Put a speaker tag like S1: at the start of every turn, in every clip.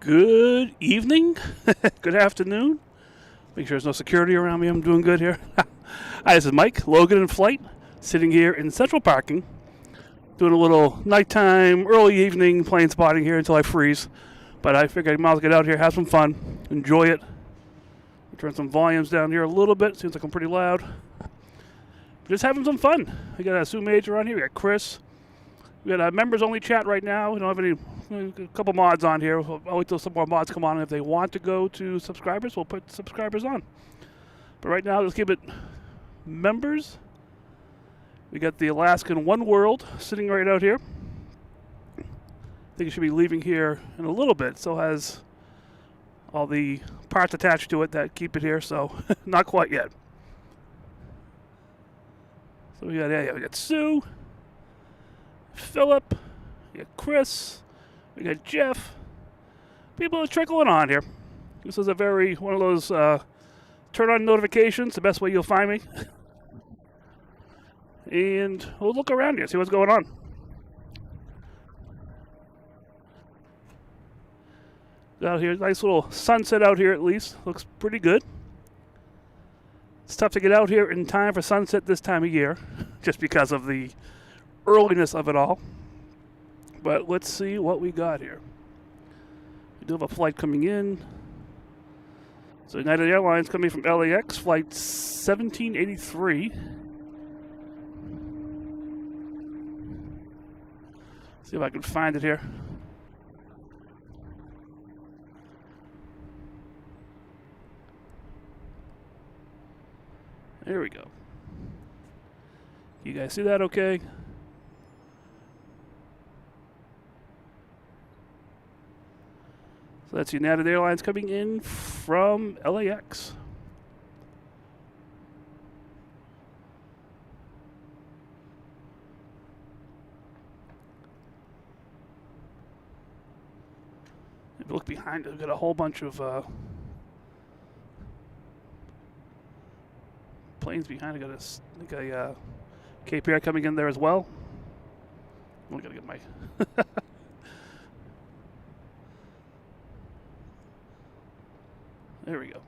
S1: Good evening, good afternoon. Make sure there's no security around me. I'm doing good here. Hi, this is Mike, Logan in flight, sitting here in central parking, doing a little nighttime, early evening plane spotting here until I freeze. But I figured I might as well get out here, have some fun, enjoy it. Turn some volumes down here a little bit. Seems like I'm pretty loud. Just having some fun. We got a Sue Major on here. We got Chris. We got a members only chat right now. We don't have any. A couple mods on here. I'll wait till some more mods come on. And if they want to go to subscribers, we'll put subscribers on. But right now, let's keep it members. We got the Alaskan One World sitting right out here. I think it should be leaving here in a little bit. Still has all the parts attached to it that keep it here, so not quite yet. So we got Sue, Philip, we got Chris, we got Jeff. People are trickling on here. This is one of those turn on notifications, the best way you'll find me. And we'll look around here, see what's going on. Out here, nice little sunset out here at least. Looks pretty good. It's tough to get out here in time for sunset this time of year, just because of the earliness of it all. But let's see what we got here. We do have a flight coming in. So United Airlines coming from LAX, flight 1783. See if I can find it here. There we go. You guys see that okay? So that's United Airlines coming in from LAX. If you look behind it, we've got a whole bunch of planes behind. I got a KPR coming in there as well. I'm gonna get my. There we go.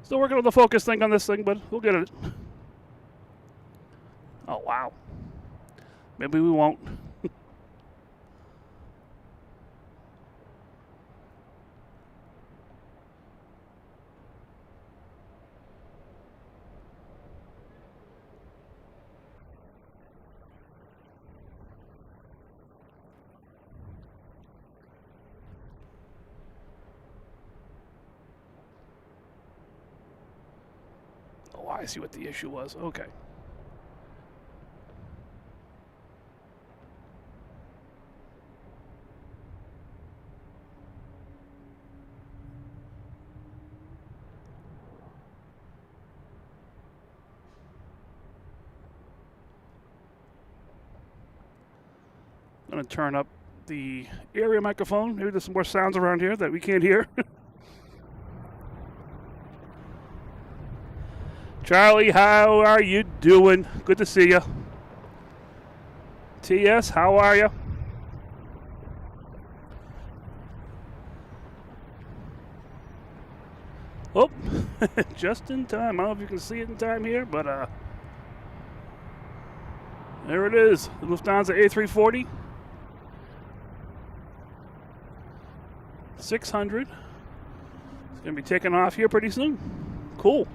S1: Still working on the focus thing on this thing, but we'll get it. Oh wow. Maybe we won't. Oh, I see what the issue was. Okay. I'm going to turn up the area microphone. Maybe there's some more sounds around here that we can't hear. Charlie, how are you doing? Good to see you. TS, how are you? Oh, just in time. I don't know if you can see it in time here, but there it is. The Lufthansa A340. 600. It's going to be taking off here pretty soon. Cool.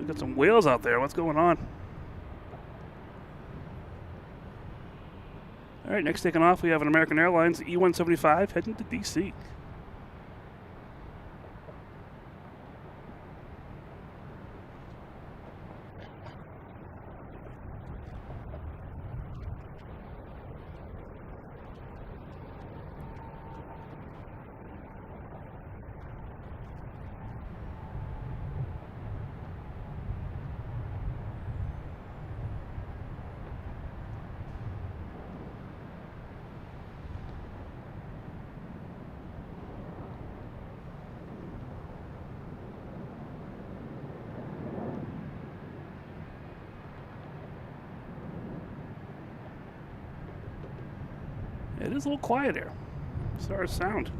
S1: Got some whales out there. What's going on? All right, next taking off, we have an American Airlines E-175 heading to DC. It is a little quiet here as far as sound.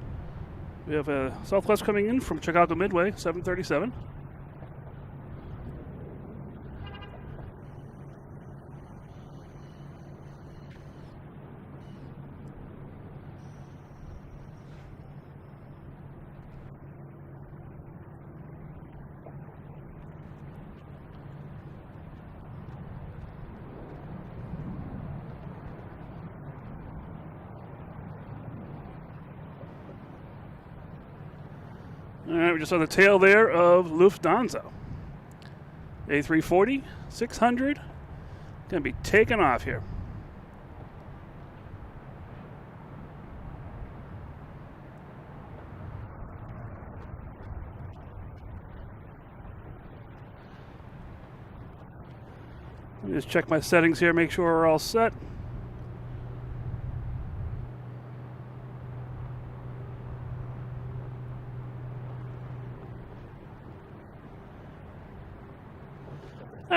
S1: We have a Southwest coming in from Chicago Midway, 737. All right, we're just on the tail there of Lufthansa. A340, 600, going to be taking off here. Let me just check my settings here, make sure we're all set.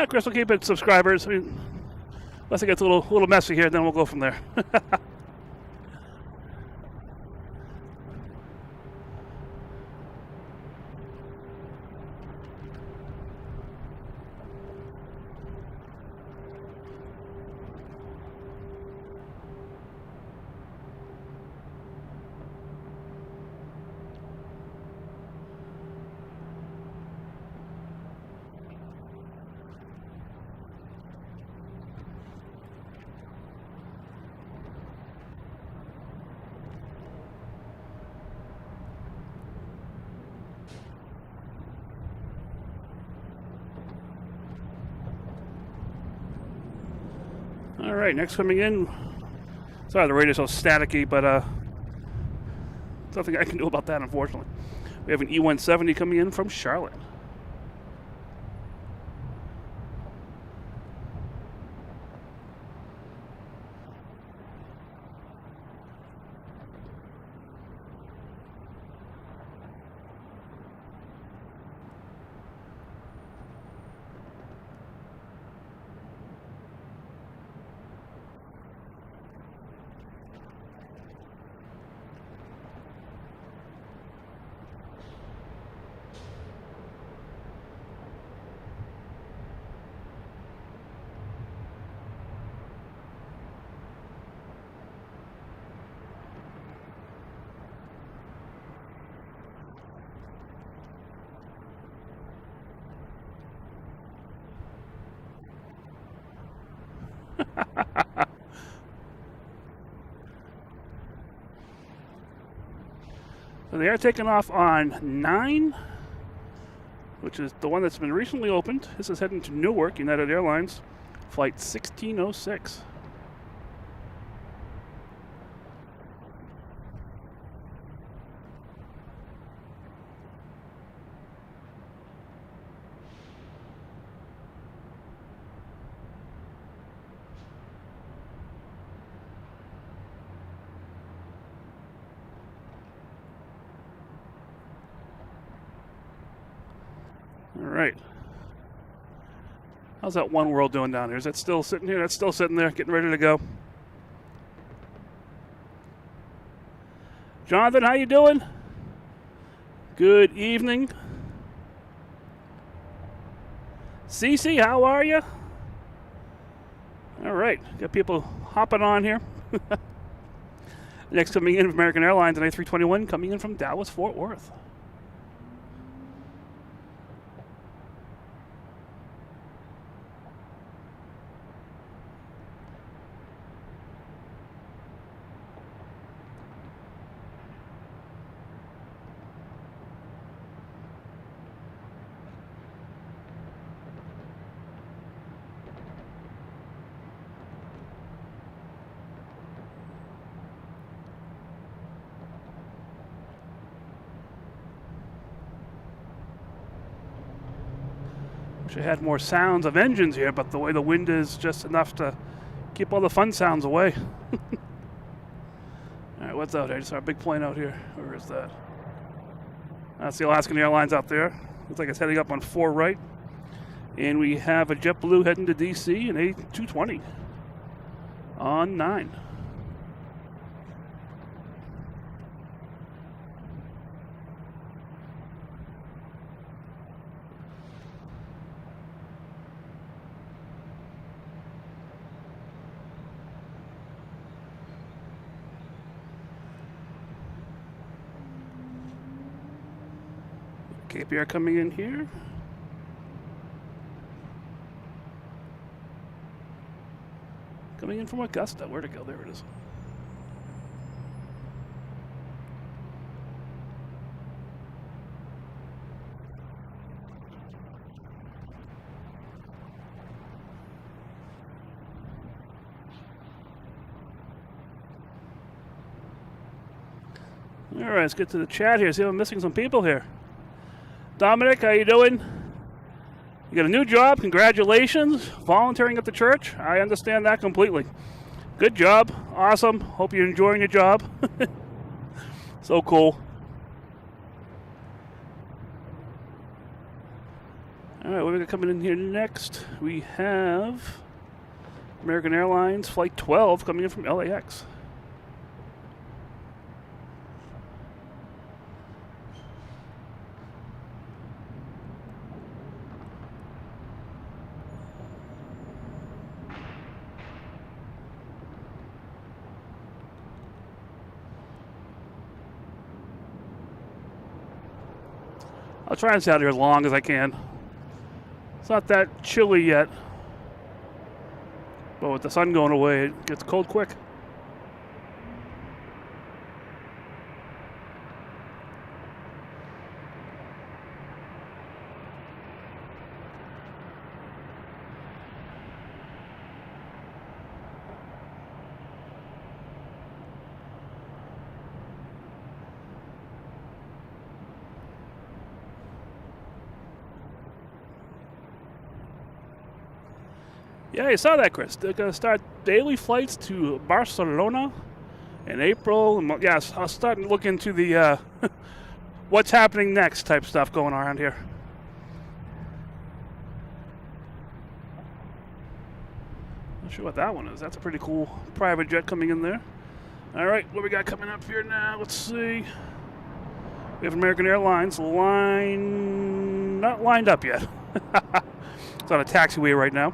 S1: Chris will keep it subscribers. I mean, unless it gets a little messy here, then we'll go from there. All right, next coming in. Sorry, the radio's so staticky, but nothing I can do about that, unfortunately. We have an E170 coming in from Charlotte. So they are taking off on 9, which is the one that's been recently opened. This is heading to Newark, United Airlines, flight 1606. All right. How's that One World doing down here? Is that still sitting here? That's still sitting there, getting ready to go. Jonathan, how you doing? Good evening. Cece, how are you? All right, got people hopping on here. Next coming in from American Airlines, an A321 coming in from Dallas, Fort Worth. Wish I had more sounds of engines here, but the way the wind is just enough to keep all the fun sounds away. All right, what's out here? I just saw a big plane out here. Where is that? That's the Alaskan Airlines out there. Looks like it's heading up on 4 right. And we have a JetBlue heading to DC, an A220 on 9. Cape Air coming in here. Coming in from Augusta. Where'd it go? There it is. All right, let's get to the chat here. See if I'm missing some people here. Dominic, how you doing? You got a new job. Congratulations. Volunteering at the church. I understand that completely. Good job. Awesome. Hope you're enjoying your job. So cool. All right, what are we got coming in here next? We have American Airlines Flight 12 coming in from LAX. I'll try and stay out here as long as I can. It's not that chilly yet. But with the sun going away, it gets cold quick. Yeah, you saw that, Chris. They're going to start daily flights to Barcelona in April. Yeah, I'll start to look into the what's happening next type stuff going around here. Not sure what that one is. That's a pretty cool private jet coming in there. All right, what we got coming up here now? Let's see. We have American Airlines not lined up yet. It's on a taxiway right now.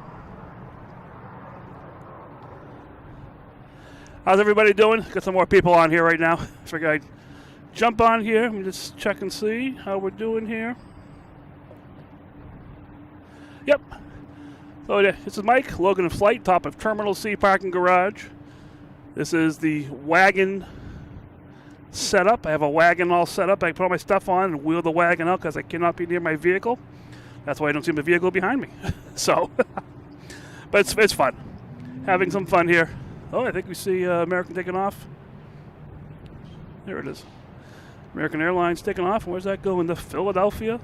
S1: How's everybody doing? Got some more people on here right now. Figured I'd jump on here and just check and see how we're doing here. Yep. So this is Mike, Logan and Flight, top of Terminal C parking garage. This is the wagon setup. I have a wagon all set up. I put all my stuff on and wheel the wagon out because I cannot be near my vehicle. That's why I don't see my vehicle behind me. So, but it's fun. Having some fun here. Oh, I think we see American taking off. There it is. American Airlines taking off. Where's that going? To Philadelphia.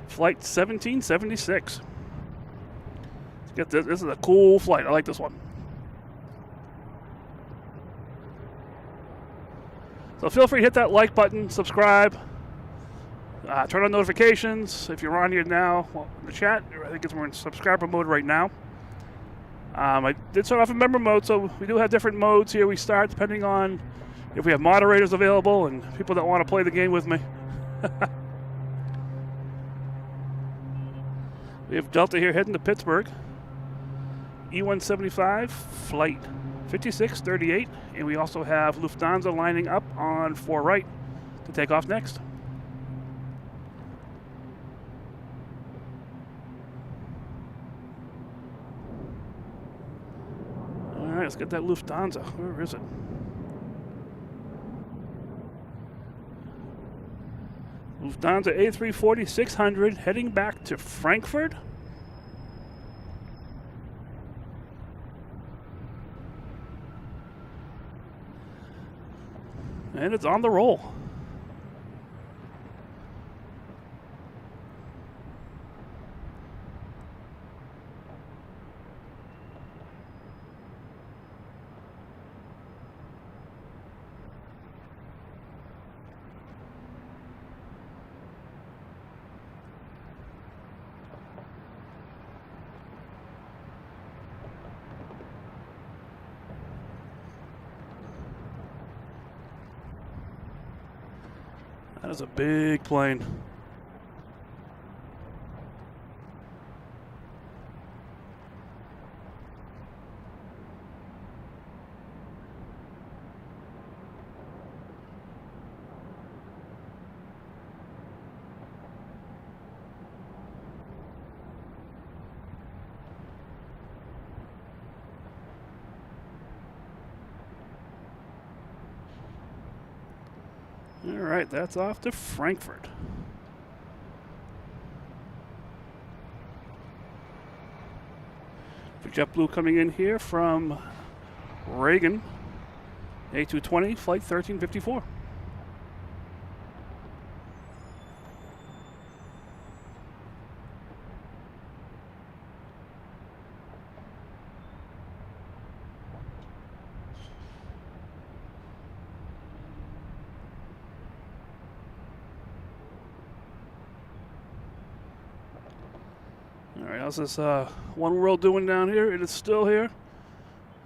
S1: Flight 1776. Let's get this. This is a cool flight. I like this one. So feel free to hit that like button, subscribe, turn on notifications. If you're on here now, well, in the chat, I think we're in subscriber mode right now. I did start off in member mode, so we do have different modes here. We start depending on if we have moderators available and people that want to play the game with me. We have Delta here heading to Pittsburgh. E175, flight 5638, and we also have Lufthansa lining up on 4 right to take off next. All right, let's get that Lufthansa. Where is it? Lufthansa A340-600 heading back to Frankfurt. And it's on the roll. That is a big plane. All right, that's off to Frankfurt. For JetBlue coming in here from Reagan, A220, flight 1354. All right, how's this One World doing down here? It is still here.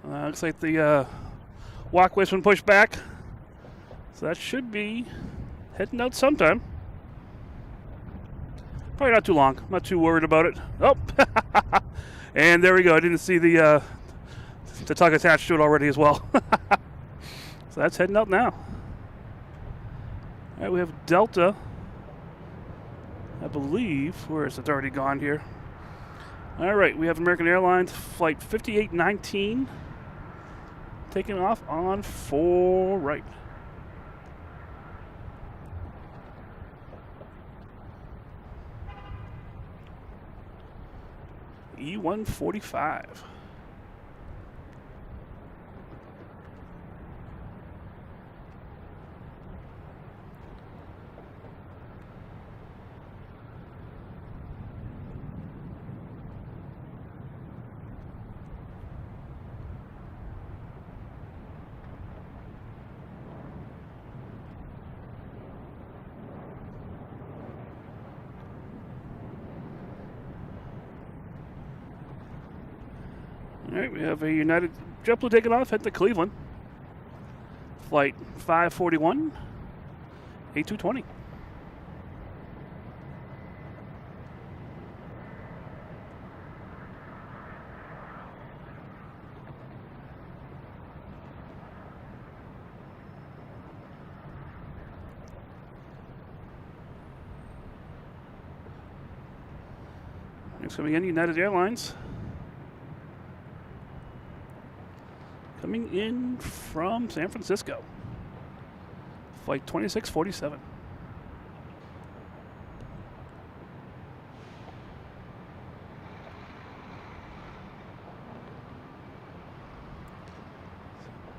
S1: Looks like the walkway's been pushed back. So that should be heading out sometime. Probably not too long. I'm not too worried about it. Oh, and there we go. I didn't see the tug attached to it already as well. So that's heading out now. All right, we have Delta. I believe, where is it? It's already gone here. All right, we have American Airlines flight 5819 taking off on 4 right. E145. All right, we have a United JetBlue taking off, head to Cleveland. Flight 541, A220. Next coming in, United Airlines. Coming in from San Francisco. Flight 2647.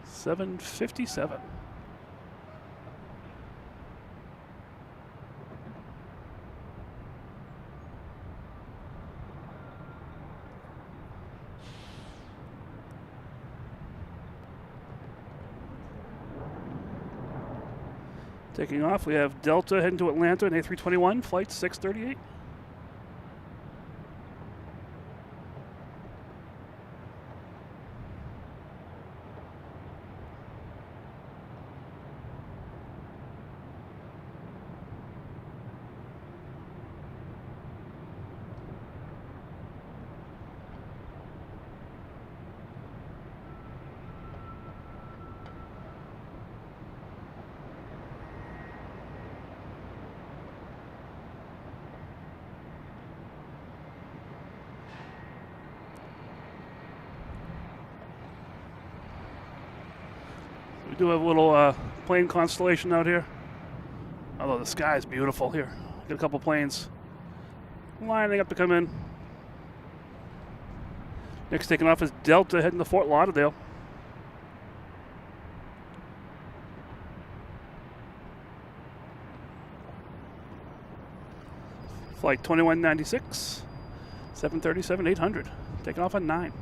S1: $757. Taking off, we have Delta heading to Atlanta in A321, flight 638. We do have a little plane constellation out here. Although the sky is beautiful here. Got a couple planes lining up to come in. Next taking off is Delta heading to Fort Lauderdale. Flight 2196, 737-800. Taking off at 9.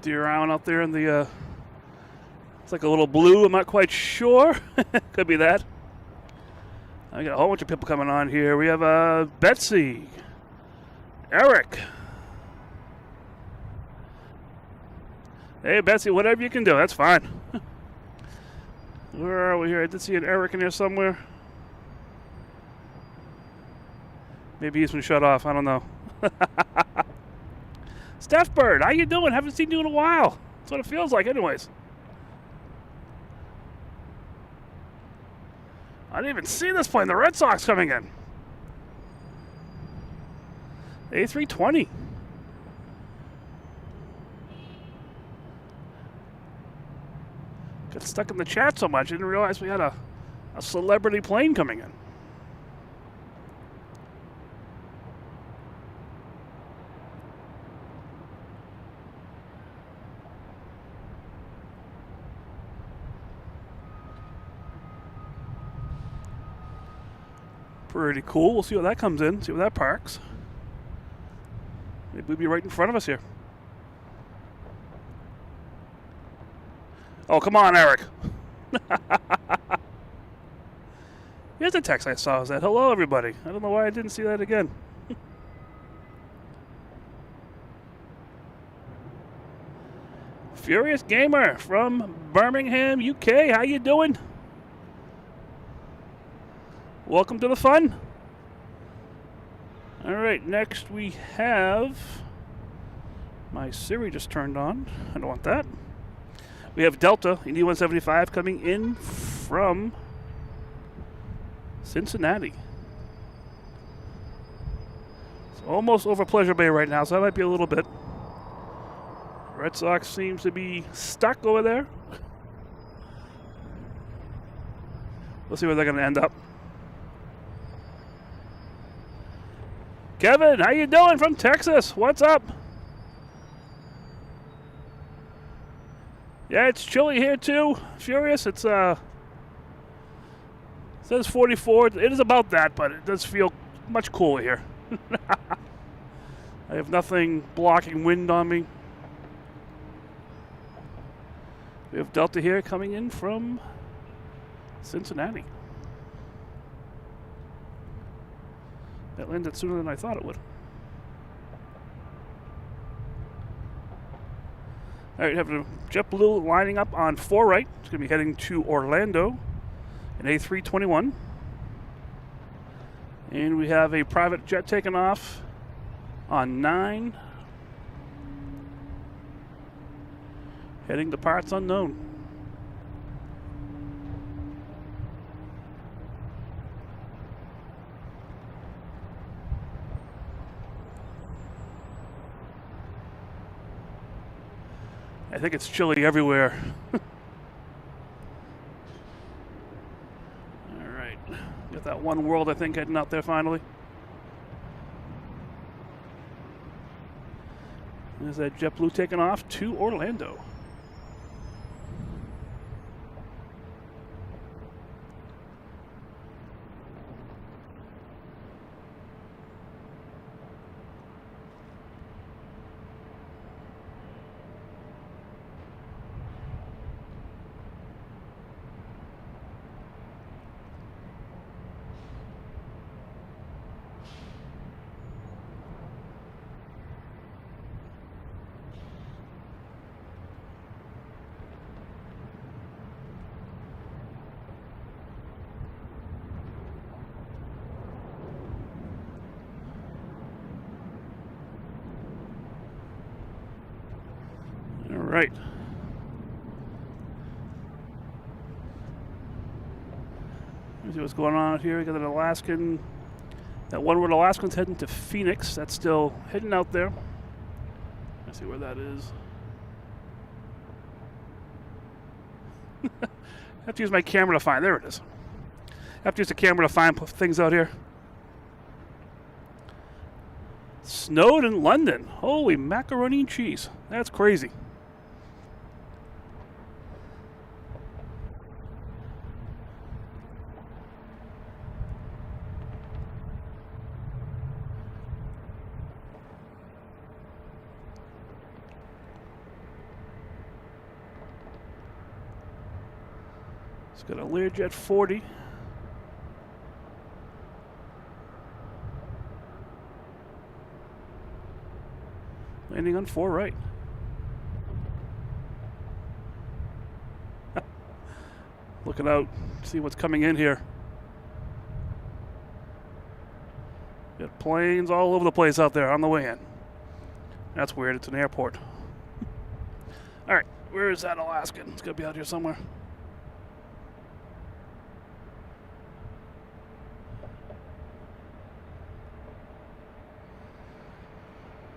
S1: Deer Island out there in the, it's like a little blue, I'm not quite sure. Could be that. I got a whole bunch of people coming on here. We have Betsy, Eric. Hey, Betsy, whatever you can do, that's fine. Where are we here? I did see an Eric in here somewhere. Maybe he's been shut off. I don't know. Steph Bird, how you doing? Haven't seen you in a while. That's what it feels like anyways. I didn't even see this plane. The Red Sox coming in. A320. Got stuck in the chat so much, I didn't realize we had a celebrity plane coming in. Pretty cool. We'll see what that comes in, see where that parks. Maybe we'll be right in front of us here. Oh, come on, Eric. Here's a text I saw. It said, hello, everybody. I don't know why I didn't see that again. Furious Gamer from Birmingham, UK. How you doing? Welcome to the fun. All right, next we have... My Siri just turned on. I don't want that. We have Delta in E175 coming in from Cincinnati. It's almost over Pleasure Bay right now, so that might be a little bit. Red Sox seems to be stuck over there. We'll see where they're going to end up. Kevin, how you doing from Texas? What's up? Yeah, it's chilly here too. Furious. It's it says 44. It is about that, but it does feel much cooler here. I have nothing blocking wind on me. We have Delta here coming in from Cincinnati. That landed sooner than I thought it would. All right, we have a JetBlue lining up on 4 right. It's going to be heading to Orlando, an A321. And we have a private jet taking off on 9, heading to parts unknown. I think it's chilly everywhere. All right. Got that One World, I think, heading out there finally. There's that JetBlue taking off to Orlando. Right. Let's see what's going on out here. We got an Alaskan. That one where Alaskan's heading to Phoenix. That's still heading out there. Let's see where that is. I have to use my camera to find. There it is. I have to use the camera to find things out here. Snowed in London. Holy macaroni and cheese. That's crazy. It's got a Learjet 40. Landing on 4 right. Looking out, see what's coming in here. Got Planes all over the place out there on the way in. That's weird. It's an airport. All right, where is that Alaskan? It's got to be out here somewhere.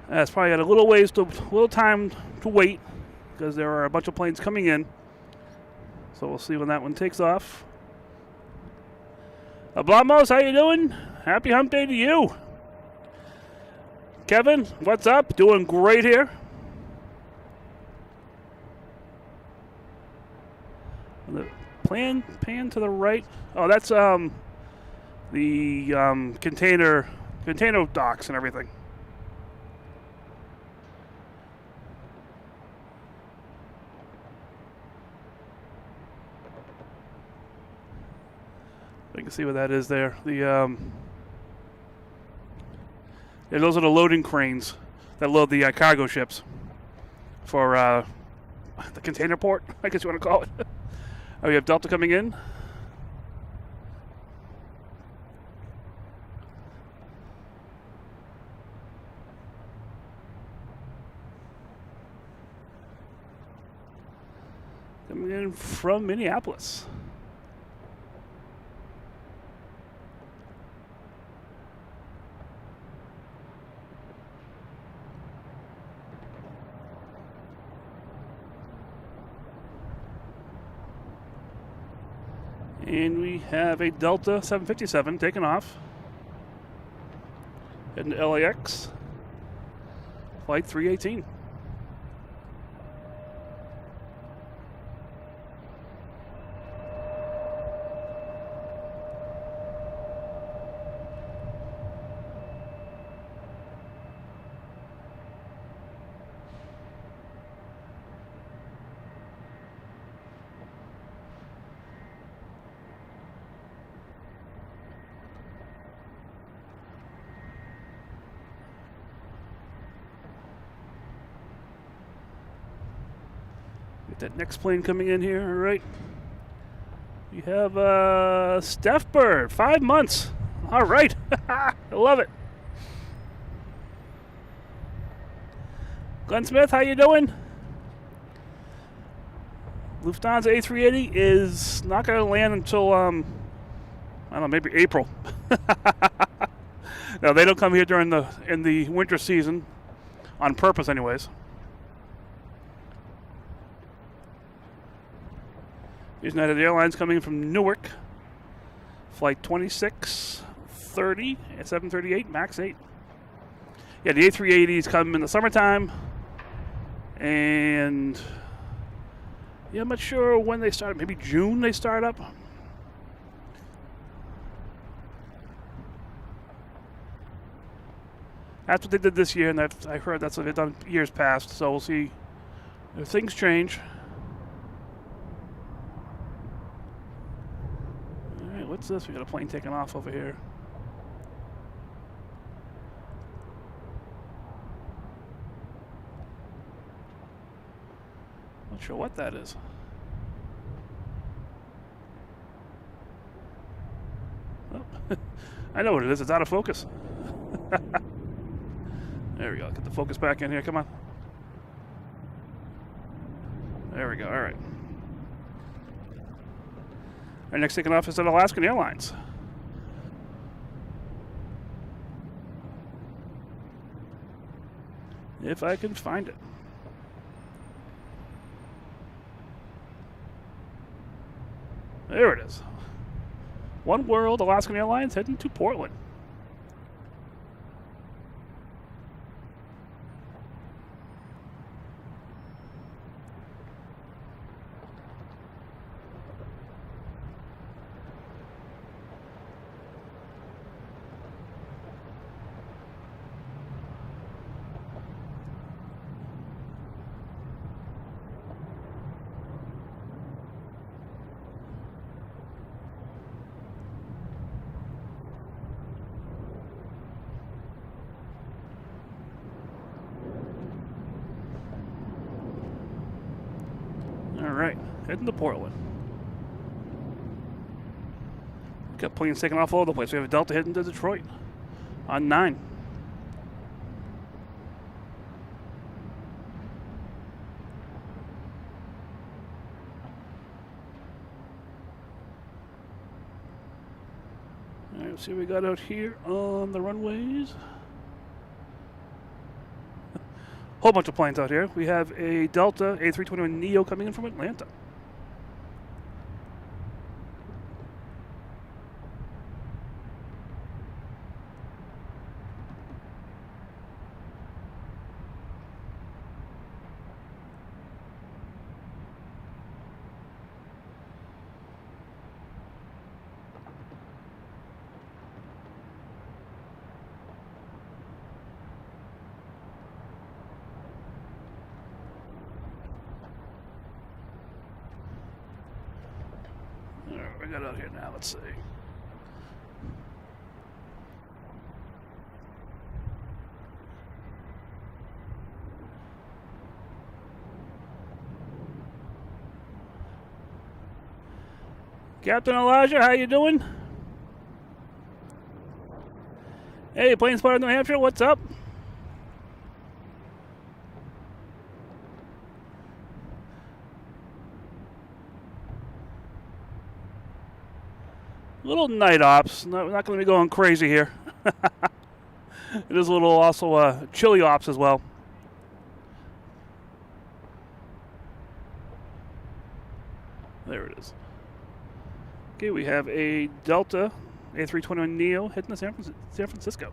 S1: It's probably got a little time to wait because there are a bunch of planes coming in. So we'll see when that one takes off. Ablamos, how you doing? Happy hump day to you. Kevin, what's up? Doing great here. The pan to the right. Oh, that's the container docks and everything. You can see what that is there. Yeah, those are the loading cranes that load the cargo ships for the container port, I guess you want to call it. Oh, we have Delta coming in. Coming in from Minneapolis. And we have a Delta 757 taking off. Heading to LAX. Flight 318. That next plane coming in here, all right. You have Steph Bird, 5 months. All right, I love it. Glenn Smith, how you doing? Lufthansa A380 is not going to land until I don't know, maybe April. No, they don't come here during in the winter season, on purpose, anyways. United Airlines coming from Newark. Flight 2630 at 738, max 8. Yeah, the A380s come in the summertime. And yeah, I'm not sure when they start. Maybe June they start up. That's what they did this year, and I heard that's what they've done years past. So we'll see if things change. What's this? We got a plane taking off over here. Not sure what that is. Oh, I know what it is. It's out of focus. There we go. Get the focus back in here. Come on. There we go. All right. Our next taking off is at Alaskan Airlines. If I can find it. There it is. One World Alaskan Airlines heading to Portland. Heading to Portland. Got planes taking off all over the place. We have a Delta heading to Detroit. on 9. All right, let's see what we got out here on the runways. Whole bunch of planes out here. We have a Delta A321neo coming in from Atlanta. We got out here now, let's see. Captain Elijah, how you doing? Hey, plane spotter New Hampshire, what's up? Little night ops. Not going to be going crazy here. It is a little also chilly ops as well. There it is. Okay, we have a Delta A321neo heading to San Francisco.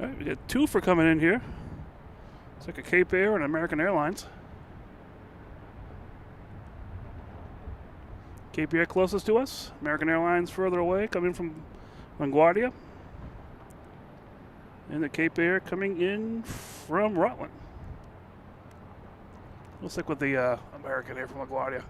S1: All right, we got 2 for coming in here. It's like a Cape Air and American Airlines. Cape Air closest to us. American Airlines further away, coming from LaGuardia. And the Cape Air coming in from Rutland. We'll stick with the American Air from LaGuardia.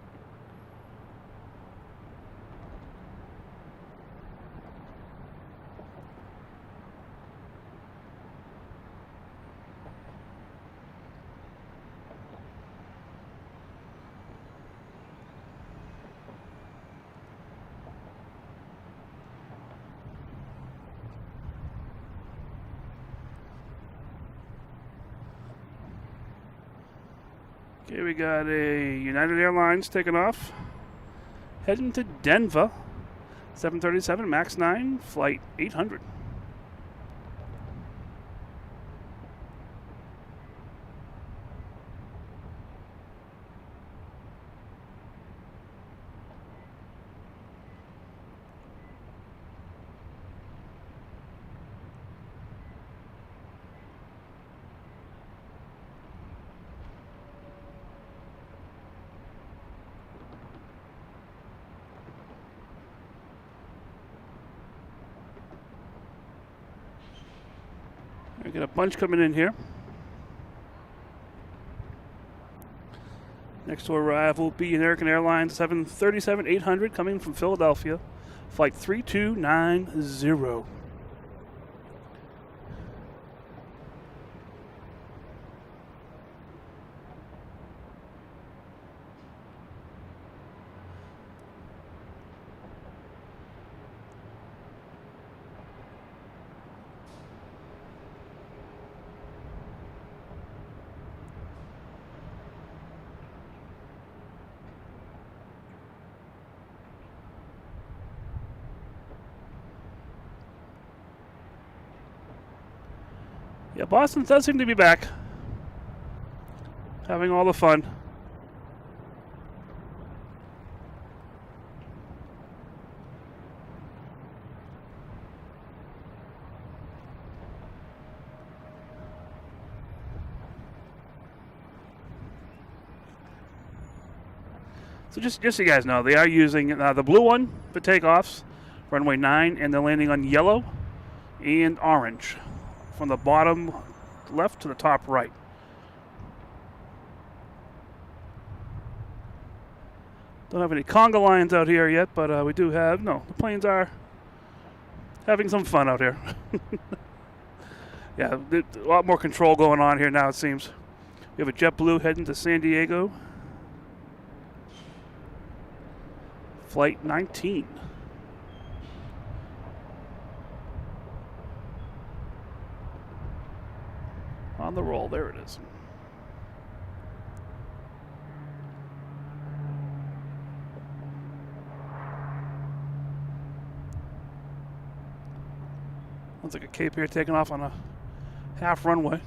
S1: Okay, we got a United Airlines taking off, heading to Denver, 737 MAX 9, flight 800. We got a bunch coming in here. Next to arrive will be American Airlines 737-800 coming from Philadelphia, flight 3290. Yeah, Boston does seem to be back. Having all the fun. So just so you guys know, they are using the blue one for takeoffs, runway 9, and they're landing on yellow and orange. From the bottom left to the top right. Don't have any conga lines out here yet, but we do have, no, the planes are having some fun out here. Yeah, a lot more control going on here now, it seems. We have a JetBlue heading to San Diego. Flight 19. On the roll, there it is. Looks like a Cape here taking off on a half runway.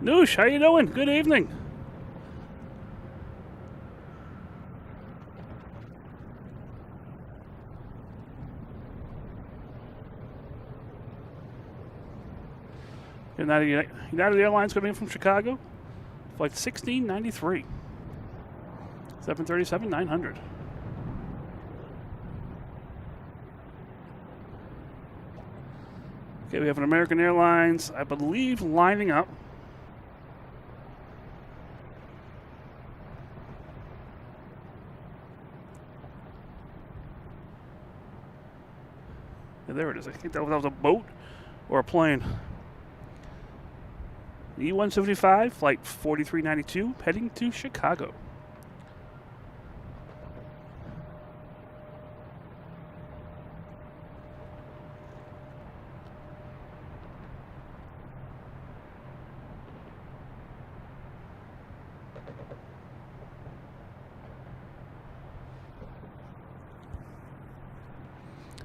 S1: Noosh, how you doing? Good evening. United Airlines coming in from Chicago. Flight 1693. 737-900. Okay, we have an American Airlines, I believe, lining up. Yeah, there it is. I think that was a boat or a plane. The E-175, flight 4392, heading to Chicago.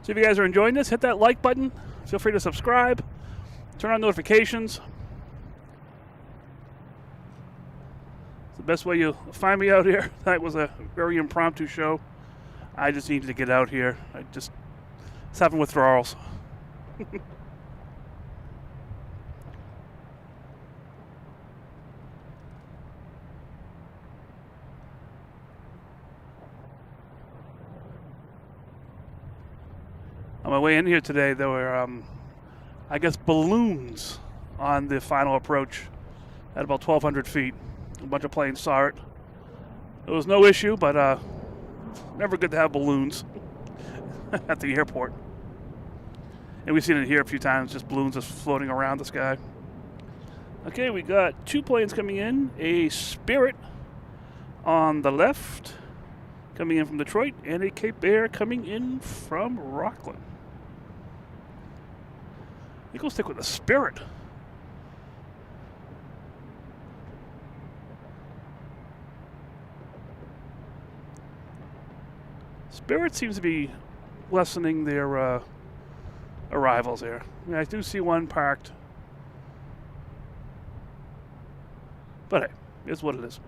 S1: So if you guys are enjoying this, hit that like button. Feel free to subscribe. Turn on notifications. It's the best way you'll find me out here. That was a very impromptu show. I just needed to get out here. I just was having withdrawals. On my way in here today, there were, I guess, balloons on the final approach at about 1,200 feet. A bunch of planes saw it. It was no issue, but never good to have balloons at the airport. And we've seen it here a few times, just balloons just floating around the sky. Okay, we got two planes coming in. A Spirit on the left, coming in from Detroit, and a Cape Air coming in from Rockland. I think we'll stick with the Spirit. Spirit seems to be lessening their arrivals here. I mean, I do see one parked. But hey, it's what it is.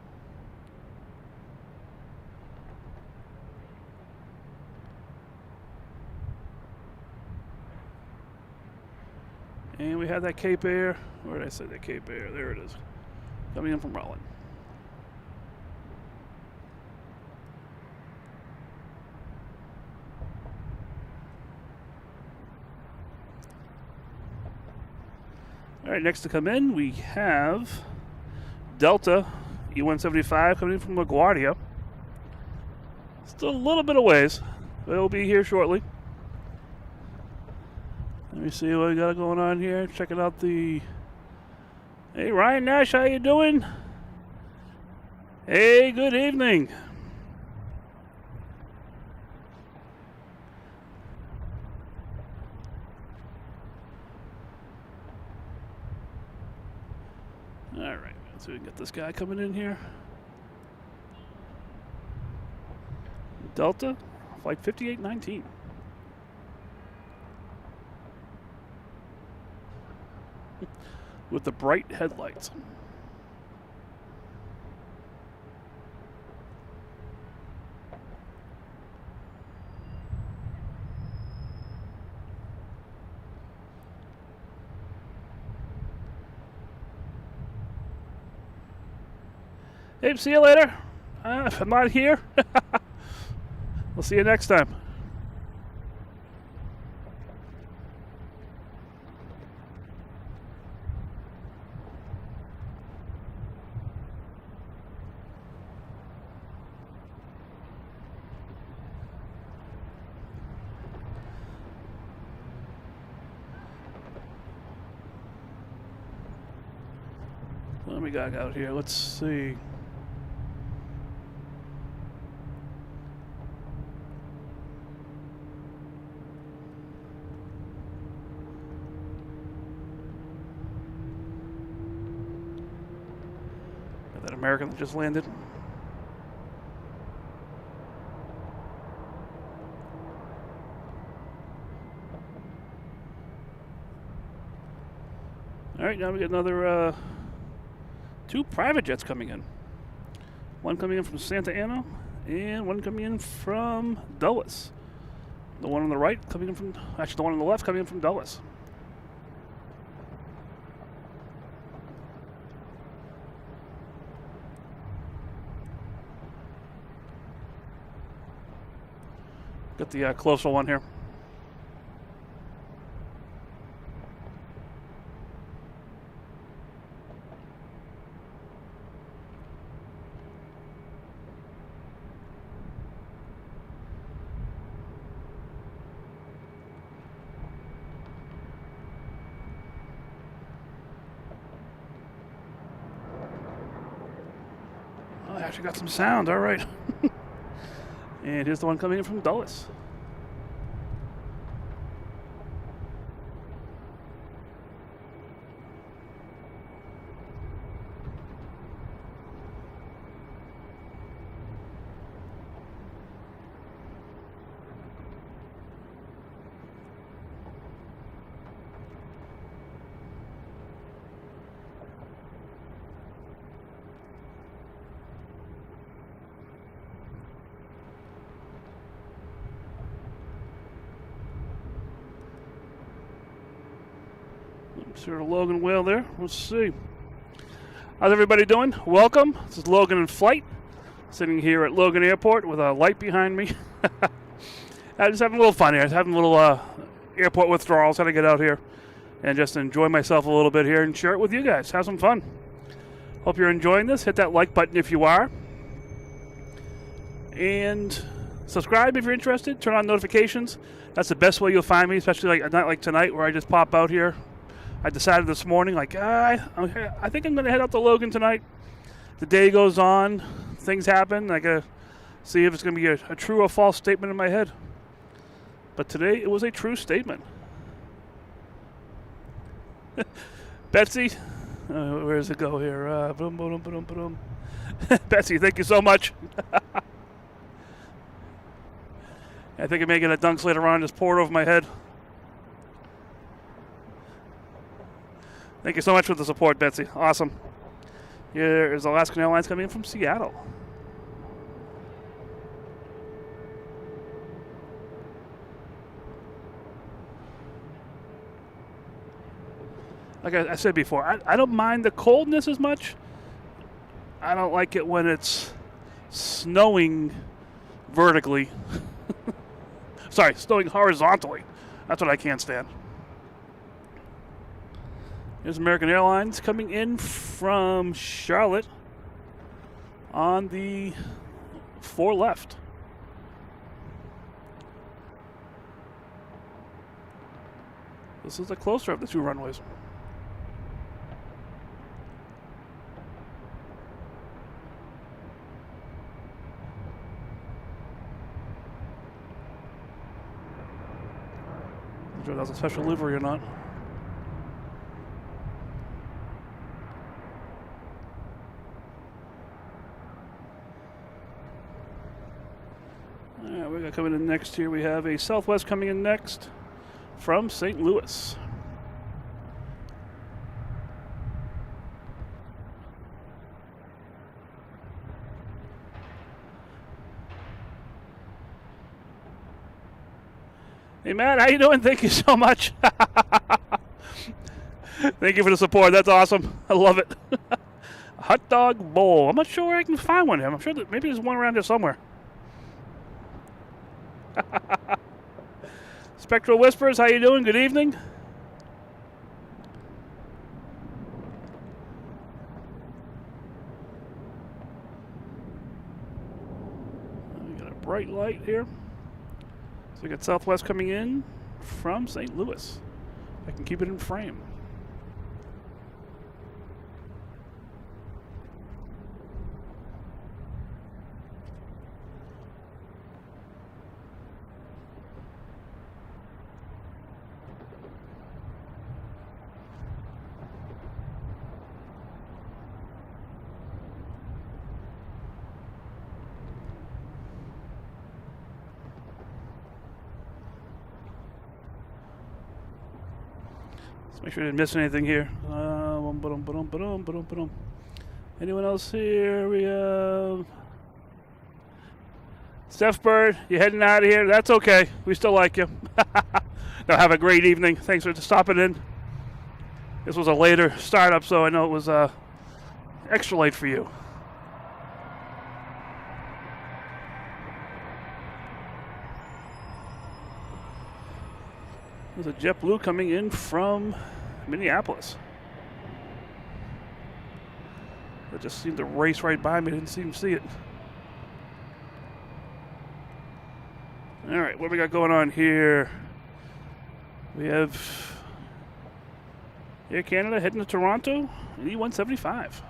S1: And we have that Cape Air. Where did I say that Cape Air? There it is. Coming in from Rollin. All right, next to come in, we have Delta E-175 coming in from LaGuardia. Still a little bit of ways, but it'll be here shortly. Let me see what we got going on here. Checking out the... Hey, Ryan Nash, how you doing? Hey, good evening. All right, so we can get this guy coming in here. Delta, flight 5819. with the bright headlights. Hey, see you later. If I'm not here, we'll see you next time. What do we got out here? Let's see. Got that American that just landed. All right, now we got another 2 private jets coming in. One coming in from Santa Ana and one coming in from Dulles. The one on the right coming in from, actually the one on the left coming in from Dulles. Got the closer one here. I actually got some sound, all right. And here's the one coming in from Dulles. Sort of Logan whale there. Let's see. How's everybody doing? Welcome. This is Logan in flight, sitting here at Logan Airport with a light behind me. I'm just having a little fun here. Just having a little airport withdrawals. Had to get out here and just enjoy myself a little bit here and share it with you guys. Have some fun. Hope you're enjoying this. Hit that like button if you are. And subscribe if you're interested. Turn on notifications. That's the best way you'll find me, especially like a night like tonight where I just pop out here. I decided this morning, like, I think I'm going to head out to Logan tonight. The day goes on. Things happen. I got to see if it's going to be a true or false statement in my head. But today, it was a true statement. Betsy, where does it go here? Boom, boom, boom, boom. Betsy, thank you so much. I think I may get a dunks later on, just pour it over my head. Thank you so much for the support, Betsy. Awesome. Here is Alaskan Airlines coming in from Seattle. Like I said before, I don't mind the coldness as much. I don't like it when it's snowing vertically. Sorry, snowing horizontally. That's what I can't stand. Here's American Airlines coming in from Charlotte on the 4 left. This is the closer of the 2 runways. Not sure if that was a special livery or not. We got coming in next here. We have a Southwest coming in next from St. Louis. Hey, Matt, how you doing? Thank you so much. Thank you for the support. That's awesome. I love it. A hot dog bowl. I'm not sure where I can find one here. I'm sure that maybe there's one around here somewhere. Spectral Whispers, how you doing? Good evening. We got a bright light here. So we got Southwest coming in from St. Louis. I can keep it in frame. Make sure I didn't miss anything here. Anyone else here? We have Steph Bird. You heading out of here? That's okay. We still like you. Now have a great evening. Thanks for stopping in. This was a later startup, so I know it was extra late for you. There's a JetBlue coming in from Minneapolis. It just seemed to race right by me. Didn't seem to see it. All right, what we got going on here? We have Air Canada heading to Toronto, E175.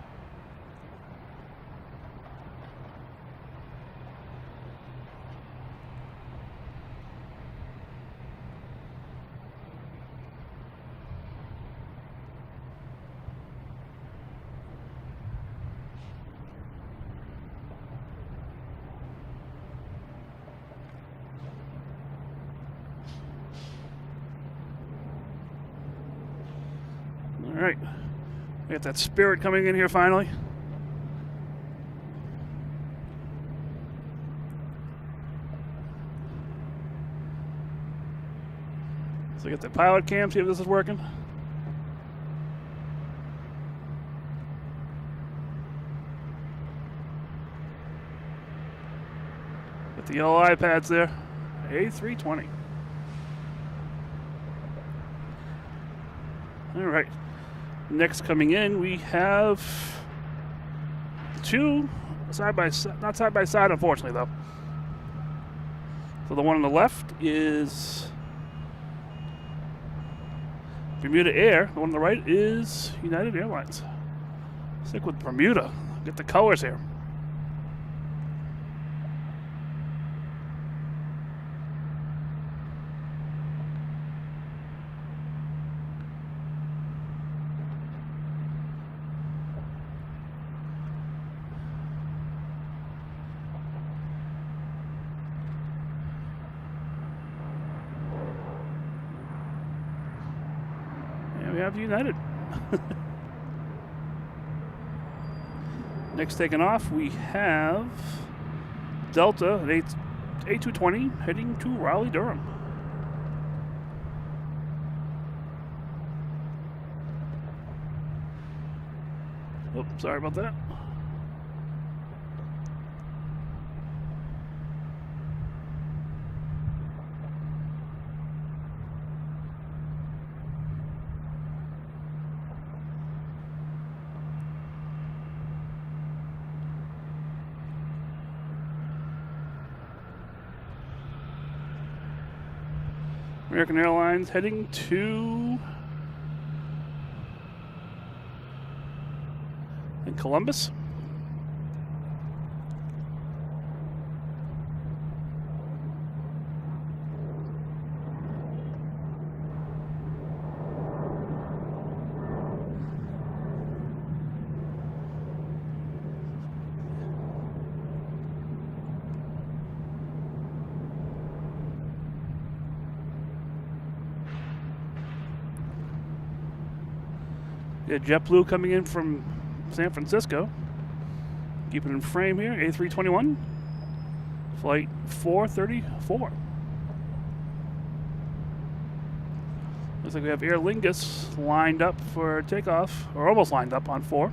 S1: All right, we got that Spirit coming in here finally. So we got the pilot cam, see if this is working. Got the yellow iPads there, A320. All right. Next coming in, we have two side by side, not side by side, unfortunately, though. So the one on the left is Bermuda Air. The one on the right is United Airlines. Stick with Bermuda. Get the colors here. We have United. Next taking off, we have Delta, an A220 heading to Raleigh, Durham. Oh, sorry about that. American Airlines heading to Columbus. Yeah, JetBlue coming in from San Francisco. Keep it in frame here, A321, flight 434. Looks like we have Aer Lingus lined up for takeoff, or almost lined up on 4.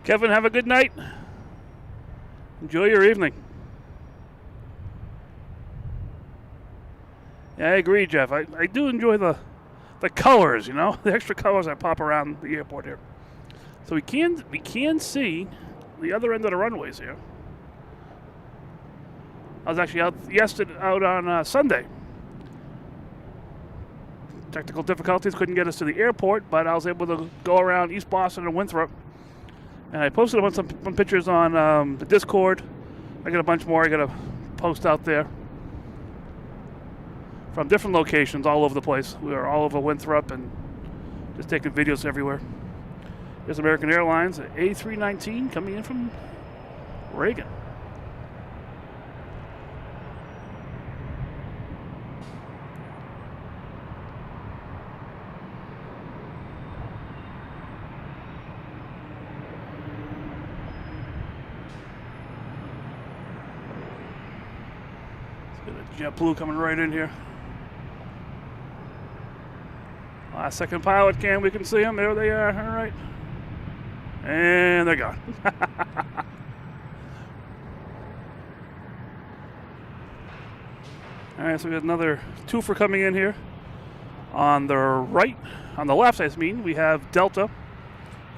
S1: Kevin, have a good night. Enjoy your evening. Yeah, I agree, Jeff. I do enjoy the colors, you know, the extra colors that pop around the airport here. So we can see the other end of the runways here. I was actually out on Sunday. Technical difficulties couldn't get us to the airport, but I was able to go around East Boston and Winthrop. And I posted some pictures on the Discord. I got a bunch more I got to post out there from different locations all over the place. We were all over Winthrop and just taking videos everywhere. There's American Airlines at A319 coming in from Reagan. JetBlue coming right in here. Last second pilot cam, we can see them. There they are. All right. And they're gone. All right, so we got another twofer coming in here. On the right, on the left, I mean, we have Delta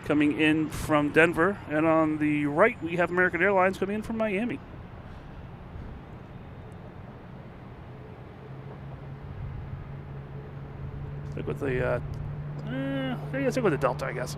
S1: coming in from Denver. And on the right, we have American Airlines coming in from Miami. Stick with the, stick with the Delta, I guess.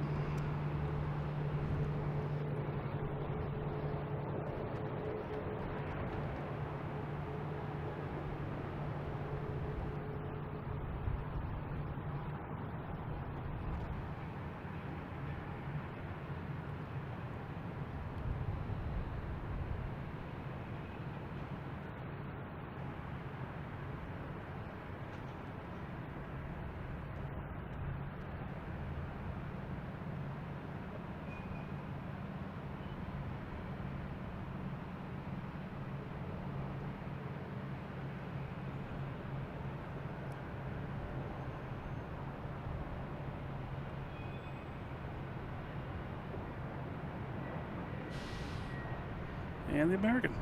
S1: And the American.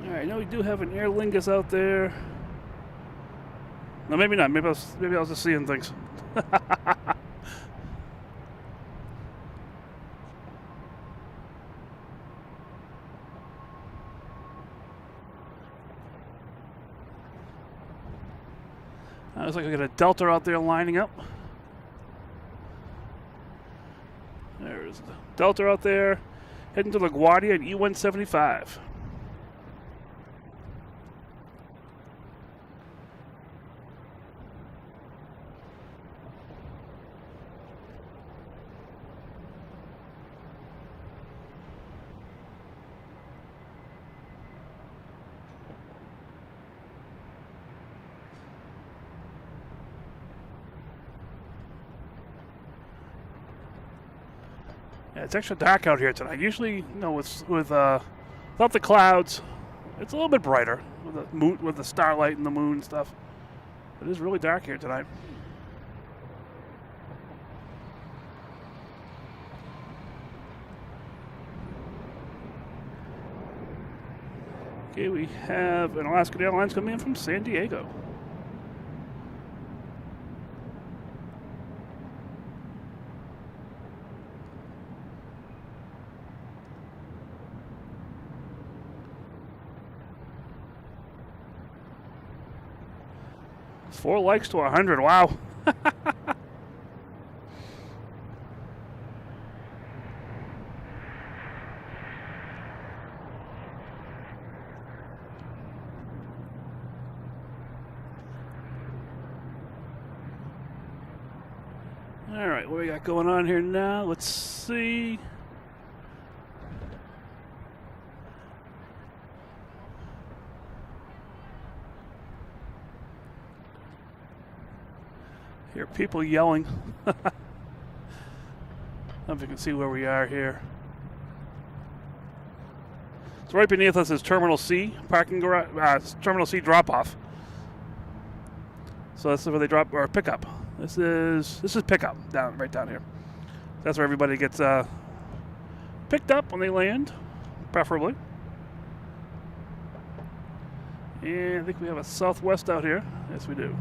S1: All right, now we do have an Aer Lingus out there. No, maybe not. Maybe I was just seeing things. Looks like we got a Delta out there lining up. There's the Delta out there, heading to LaGuardia and E175. Yeah, it's extra dark out here tonight. Usually, you know, without the clouds, it's a little bit brighter with the moon, with the starlight and the moon and stuff. It is really dark here tonight. Okay, we have an Alaska Airlines coming in from San Diego. Four likes to 100. Wow. All right, what we got going on here now? Let's see. Hear people yelling. I don't know if you can see where we are here. So right beneath us is Terminal C parking garage, Terminal C drop-off. So this is where they drop or pickup. This is pickup right down here. That's where everybody gets picked up when they land, preferably. And I think we have a Southwest out here. Yes, we do.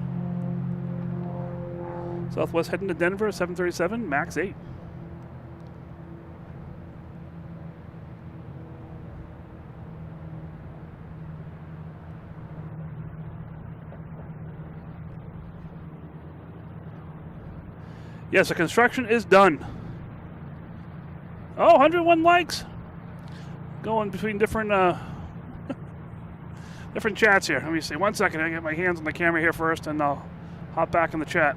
S1: Southwest heading to Denver, 737, max 8. Yes, the construction is done. Oh, 101 likes. Going between different different chats here. Let me see. 1 second. I get my hands on the camera here first, and I'll hop back in the chat.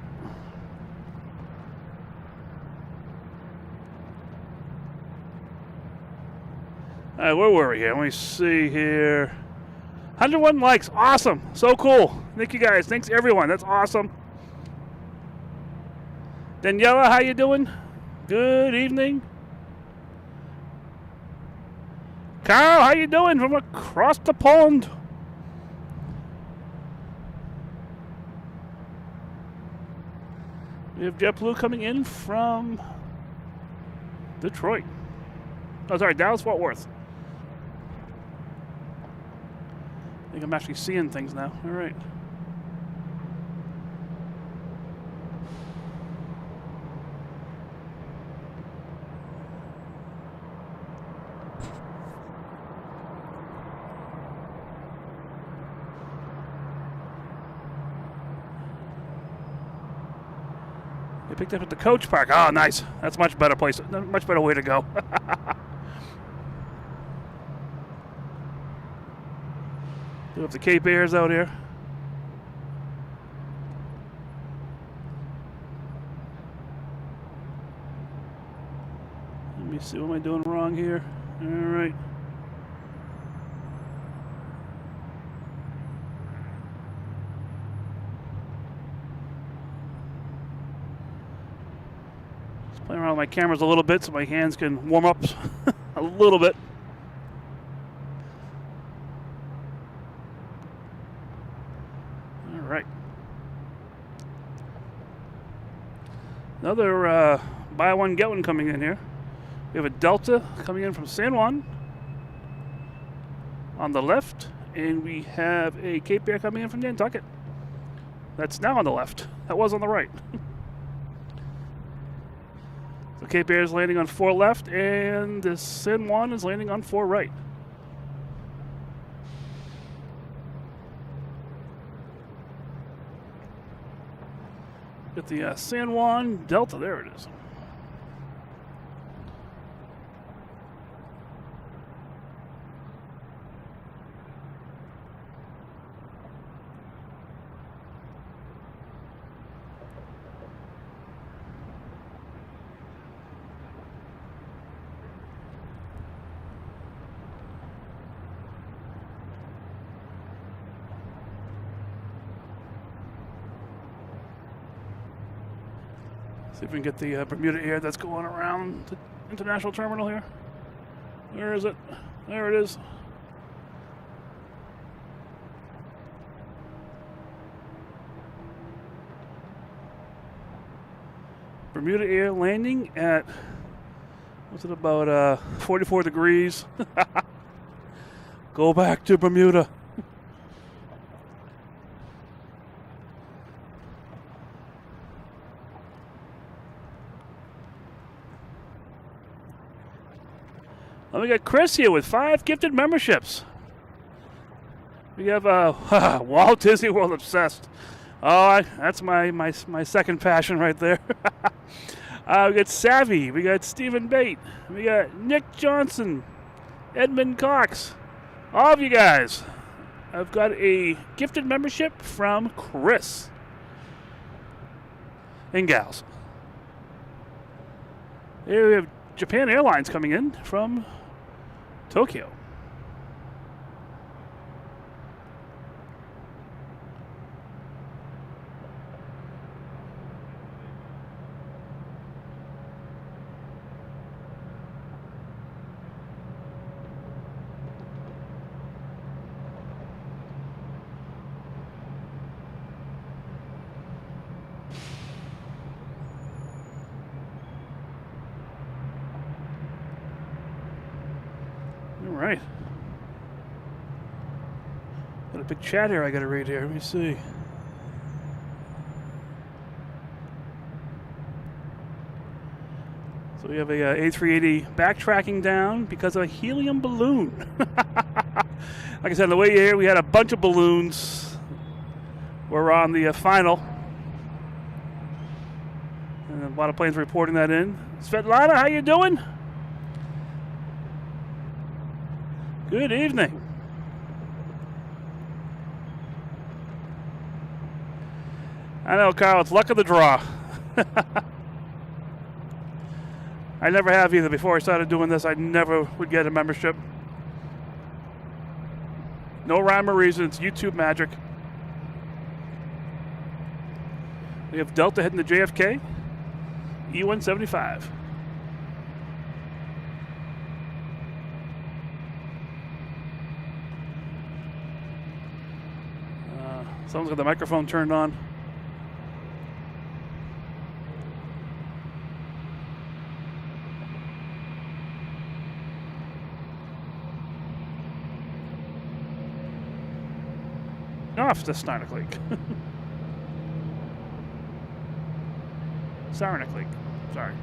S1: All right, where were we here? Let me see here. 101 likes. Awesome. So cool. Thank you guys. Thanks everyone. That's awesome. Daniela, how you doing? Good evening. Carl, how you doing from across the pond? We have JetBlue coming in from Detroit. Oh, sorry, Dallas-Fort Worth. I think I'm actually seeing things now. All right. They picked up at the coach park. Oh, nice. That's a much better place. Much better way to go. We have the Cape Airs out here. Let me see. What am I doing wrong here? All right. Playing around with my cameras a little bit so my hands can warm up a little bit. All right. Another buy one, get one coming in here. We have a Delta coming in from San Juan on the left, and we have a Cape Air coming in from Nantucket. That's now on the left. That was on the right. So Cape Air is landing on 4 left, and the San Juan is landing on 4 right. Get the San Juan Delta. There it is. See if we can get the Bermuda Air that's going around the international terminal here. Where is it? There it is. Bermuda Air landing at, what's it, about 44 degrees. Go back to Bermuda. And we got Chris here with 5 gifted memberships. We have Walt Disney World Obsessed. Oh, that's my second passion right there. We got Savvy. We got Stephen Bate. We got Nick Johnson. Edmund Cox. All of you guys. I've got a gifted membership from Chris. And gals. Here we have Japan Airlines coming in from Tokyo. big chat here I gotta read here. Let me see. So we have a A380 backtracking down because of a helium balloon. Like I said, on the way here we had a bunch of balloons. We're on the final. And a lot of planes reporting that in. Svetlana, how you doing? Good evening. I know, Carl, it's luck of the draw. I never have either. Before I started doing this, I never would get a membership. No rhyme or reason. It's YouTube magic. We have Delta heading to JFK. E175. Someone's got the microphone turned on. Off to Snarnicleak. Sarnicleak. Sorry.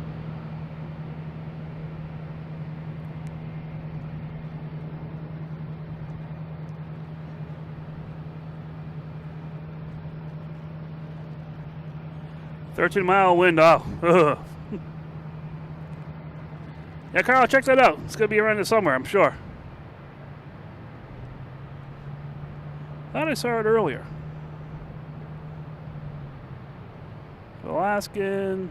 S1: $13-mile wind. Oh. Ugh. Yeah, Carl, check that out. It's going to be around here somewhere, I'm sure. Thought I saw it earlier. Alaskan.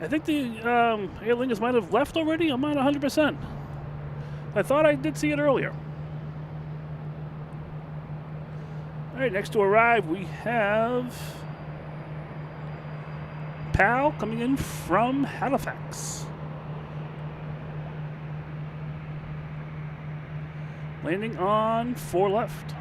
S1: I think the Aer Lingus might have left already. I'm not 100%. I thought I did see it earlier. All right, next to arrive we have PAL coming in from Halifax. Landing on 4 left.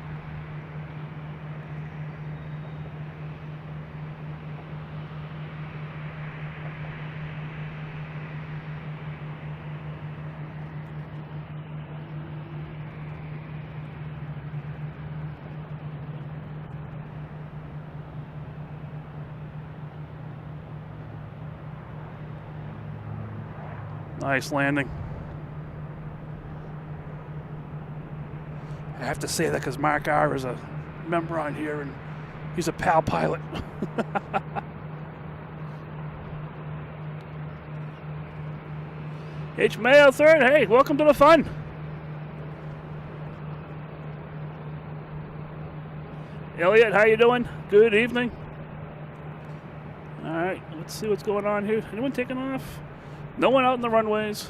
S1: Nice landing. I have to say that because Mark R. is a member on here and he's a PAL pilot. H. Mayo 3rd, hey, welcome to the fun. Elliot, how you doing? Good evening. All right, let's see what's going on here. Anyone taking off? No one out in the runways.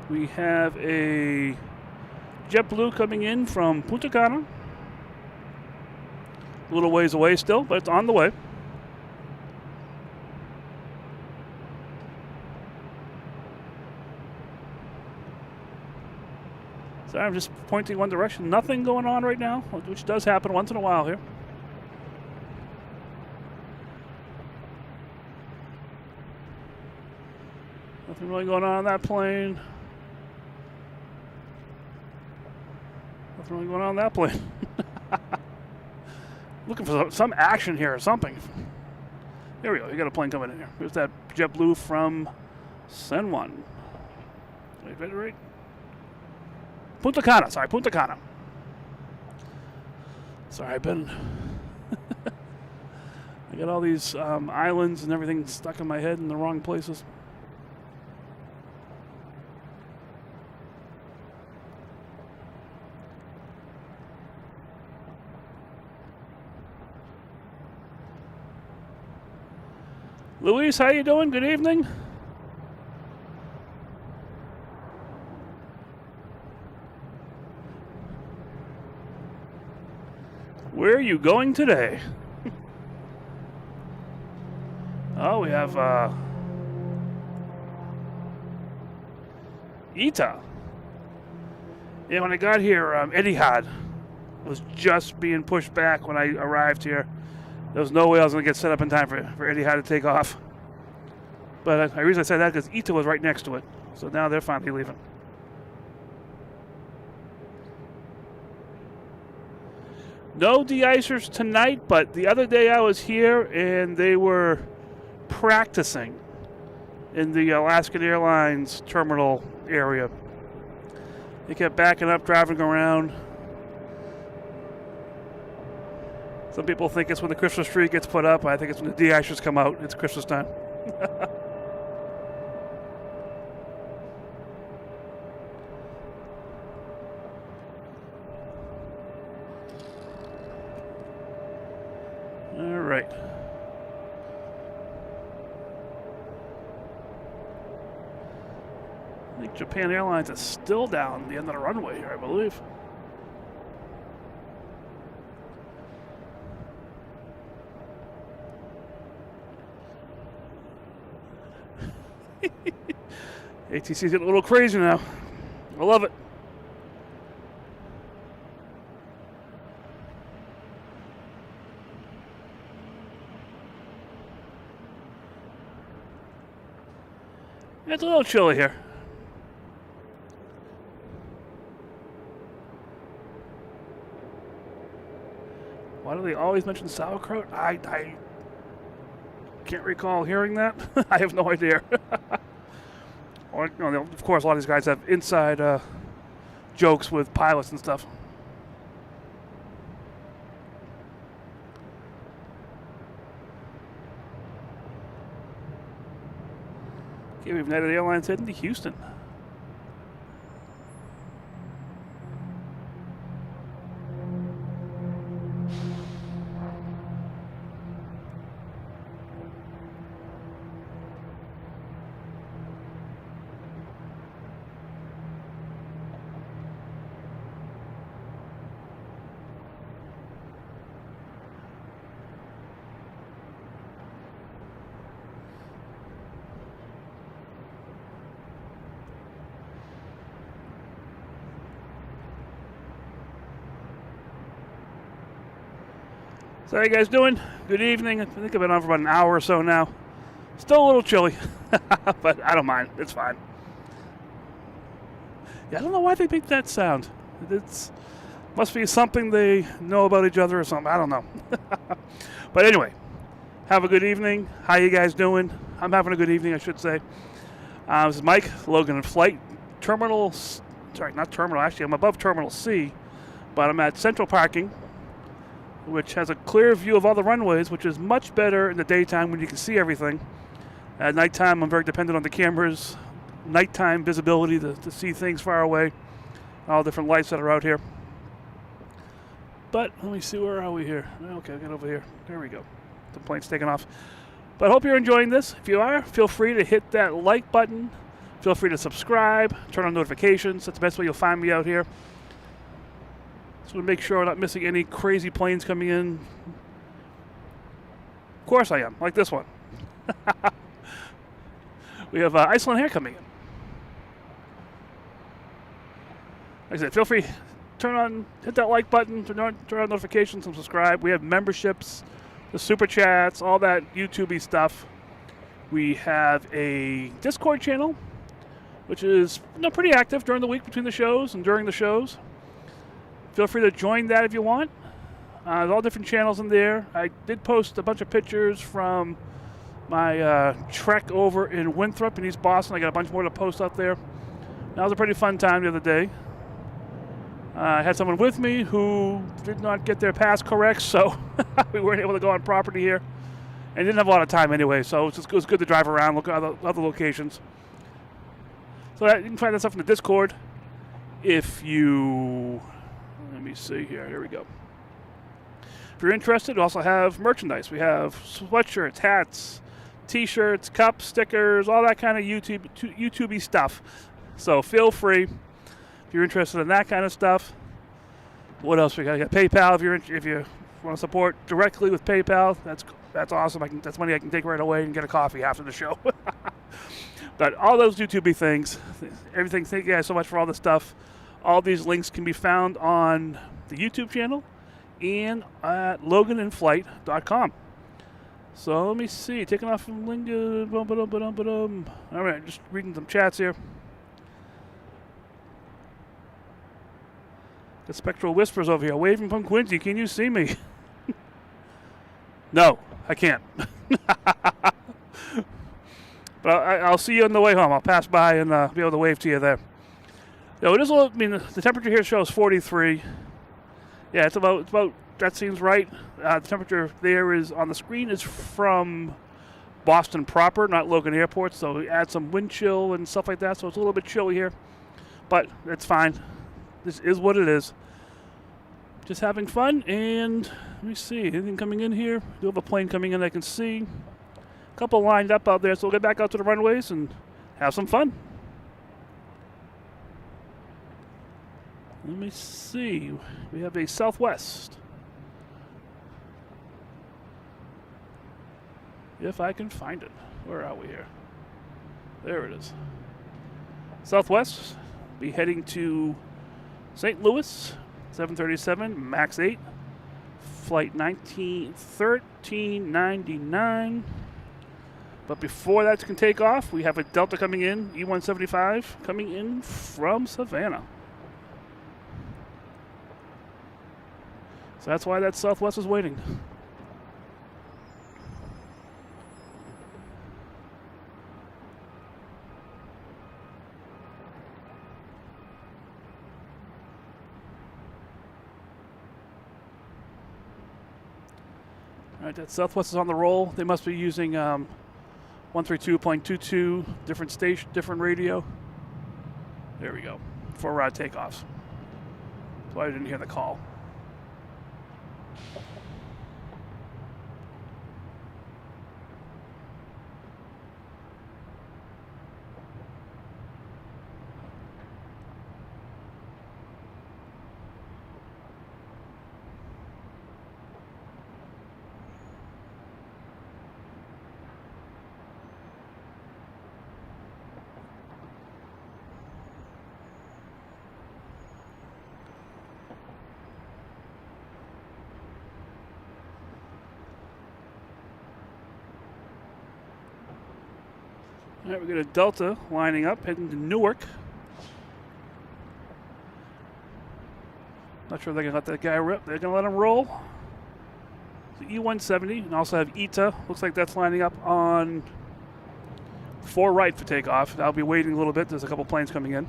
S1: We have a JetBlue coming in from Punta Cana. A little ways away still, but it's on the way. So I'm just pointing one direction. Nothing going on right now, which does happen once in a while here. Nothing really going on that plane. Nothing really going on that plane. Looking for some action here or something. There we go. You got a plane coming in here. Here's that JetBlue from San Juan. Right. Punta Cana. Sorry, Punta Cana. Sorry, I've been... I got all these islands and everything stuck in my head in the wrong places. Luis, how you doing? Good evening. Where are you going today? Oh, we have Ita. Yeah, when I got here, Etihad was just being pushed back when I arrived here. There was no way I was going to get set up in time for Etihad to take off. But the reason I say that because Ito was right next to it. So now they're finally leaving. No de-icers tonight, but the other day I was here and they were practicing in the Alaskan Airlines terminal area. They kept backing up, driving around. Some people think it's when the Christmas tree gets put up. I think it's when the de-icers come out. It's Christmas time. All right. I think Japan Airlines is still down the end of the runway here, I believe. ATC's getting a little crazy now. I love it. It's a little chilly here. Why do they always mention sauerkraut? I can't recall hearing that. I have no idea. Or, you know, of course, a lot of these guys have inside jokes with pilots and stuff. Okay, we have United Airlines heading to Houston. So how you guys doing? Good evening. I think I've been on for about an hour or so now. Still a little chilly, but I don't mind. It's fine. Yeah, I don't know why they make that sound. It's must be something they know about each other or something. I don't know. But anyway, have a good evening. How you guys doing? I'm having a good evening, I should say. This is Mike, Logan and Flight. Not terminal, actually. I'm above Terminal C, but I'm at Central Parking, which has a clear view of all the runways, which is much better in the daytime when you can see everything. At nighttime, I'm very dependent on the cameras, nighttime visibility to see things far away, all different lights that are out here. But let me see, where are we here? Okay, I'll get over here. There we go. The plane's taking off. But I hope you're enjoying this. If you are, feel free to hit that like button. Feel free to subscribe, turn on notifications. That's the best way you'll find me out here. So to make sure I'm not missing any crazy planes coming in. Of course I am, like this one. We have Iceland Air coming in. Like I said, feel free, hit that like button, turn on notifications and subscribe. We have memberships, the super chats, all that YouTube-y stuff. We have a Discord channel, which is pretty active during the week between the shows and during the shows. Feel free to join that if you want. There's all different channels in there. I did post a bunch of pictures from my trek over in Winthrop in East Boston. I got a bunch more to post up there. That was a pretty fun time the other day. I had someone with me who did not get their pass correct, so we weren't able to go on property here. And didn't have a lot of time anyway, so it was good to drive around, look at other locations. So you can find that stuff in the Discord. If you... Let me see here. Here we go. If you're interested, we also have merchandise. We have sweatshirts, hats, T-shirts, cups, stickers, all that kind of YouTube-y stuff. So feel free if you're interested in that kind of stuff. What else we got? We got PayPal. If you want to support directly with PayPal, that's awesome. That's money I can take right away and get a coffee after the show. But all those YouTube-y things, everything. Thank you guys so much for all the stuff. All these links can be found on the YouTube channel and at loganinflight.com. So let me see. Taking off from Lingus. All right, just reading some chats here. The spectral whispers over here, waving from Quincy. Can you see me? No, I can't. But I'll see you on the way home. I'll pass by and be able to wave to you there. No, it is a little. I mean, the temperature here shows 43. Yeah, it's about. That seems right. The temperature there is on the screen is from Boston proper, not Logan Airport. So we add some wind chill and stuff like that. So it's a little bit chilly here, but it's fine. This is what it is. Just having fun, and let me see. Anything coming in here? Do have a plane coming in I can see. A couple lined up out there, so we'll get back out to the runways and have some fun. Let me see. We have a Southwest. If I can find it. Where are we here? There it is. Southwest. Be heading to St. Louis, 737, MAX 8, flight 1399. But before that can take off, we have a Delta coming in, E175, coming in from Savannah. So that's why that Southwest is waiting. All right, that Southwest is on the roll. They must be using 132.22, different station, different radio. There we go. For takeoffs. That's why I didn't hear the call. All right, we got a Delta lining up, heading to Newark. Not sure if they can let that guy rip. They're going to let him roll. The E170, and also have ETA. Looks like that's lining up on 4 right for takeoff. I'll be waiting a little bit. There's a couple planes coming in.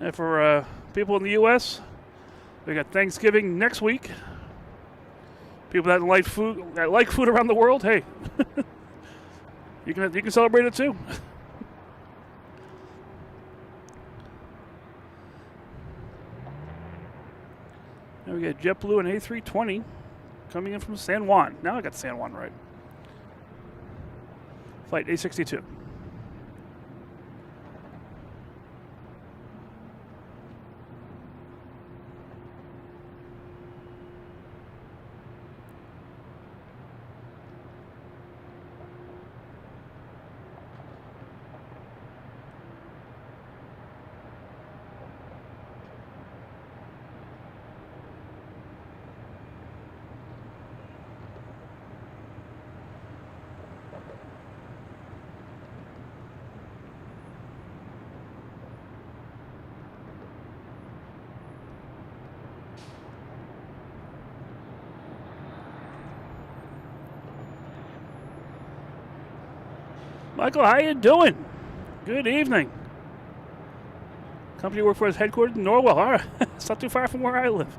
S1: And for people in the U.S., we got Thanksgiving next week. People that like food around the world, hey, you can celebrate it too. Now we got JetBlue and A320 coming in from San Juan. Now I got San Juan right. Flight A62. Michael, how you doing? Good evening. Company you work for is headquartered in Norwell. All right. It's not too far from where I live.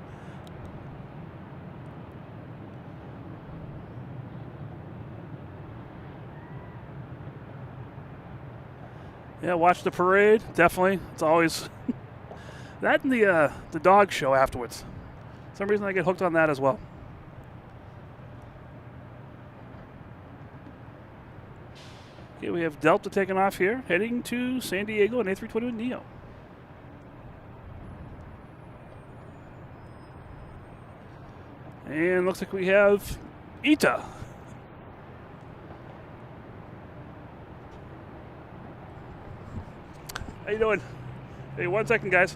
S1: Yeah, watch the parade. Definitely. It's always that and the dog show afterwards. For some reason I get hooked on that as well. Okay, we have Delta taking off here, heading to San Diego and A321neo. And looks like we have ITA. How you doing? Hey, 1 second, guys.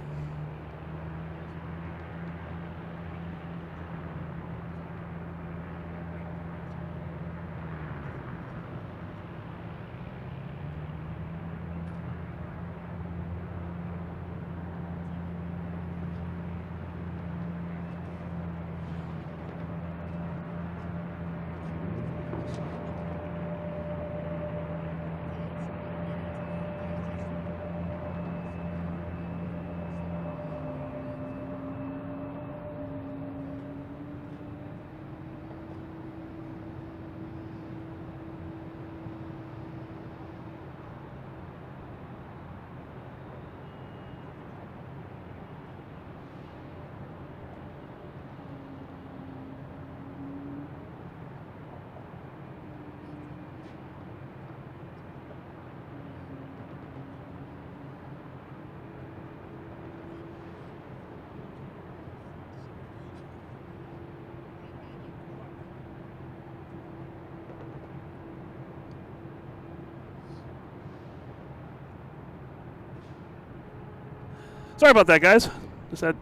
S1: Sorry about that, guys.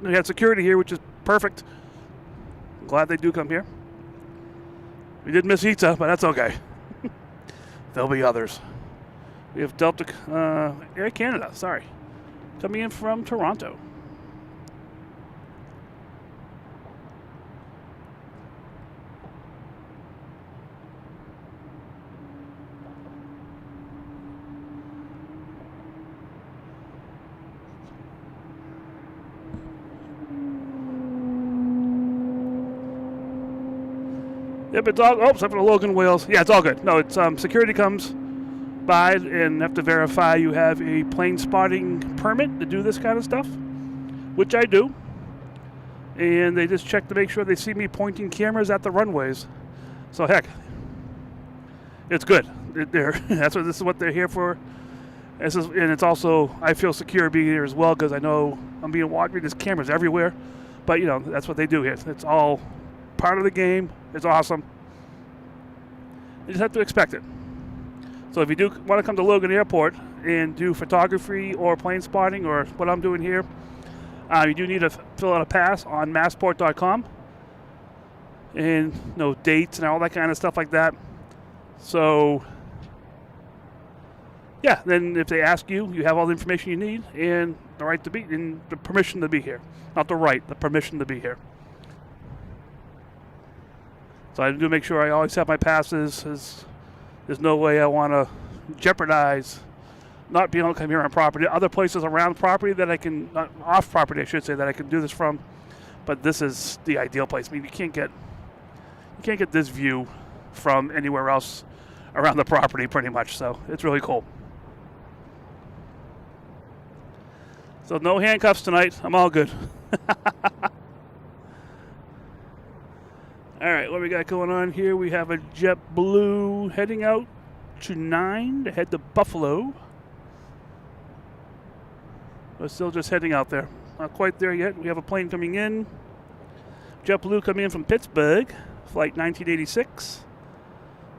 S1: We had security here, which is perfect. I'm glad they do come here. We did miss ITA, but that's okay. There'll be others. We have Delta, Air Canada, sorry, coming in from Toronto. Yep, it's all. Oh, except for the Logan wheels. Yeah, it's all good. No, it's security comes by and have to verify you have a plane spotting permit to do this kind of stuff, which I do. And they just check to make sure they see me pointing cameras at the runways. So heck, it's good. This is what they're here for. And it's also, I feel secure being here as well because I know I'm being watched. There's cameras everywhere, but you know that's what they do here. It's all part of the game. It's awesome. You just have to expect it. So if you do want to come to Logan Airport and do photography or plane spotting or what I'm doing here, you do need to fill out a pass on massport.com and dates and all that kind of stuff like that. So yeah, then if they ask you, you have all the information you need and the right to be and the permission to be here. Not the right, the permission to be here. So I do make sure I always have my passes. There's no way I want to jeopardize not being able to come here on property. Other places around property that I can, not off property I should say, that I can do this from. But this is the ideal place. I mean, you can't get this view from anywhere else around the property pretty much. So it's really cool. So no handcuffs tonight. I'm all good. All right, what we got going on here? We have a JetBlue heading out to 9 to head to Buffalo. We're still just heading out there. Not quite there yet. We have a plane coming in. JetBlue coming in from Pittsburgh, flight 1986,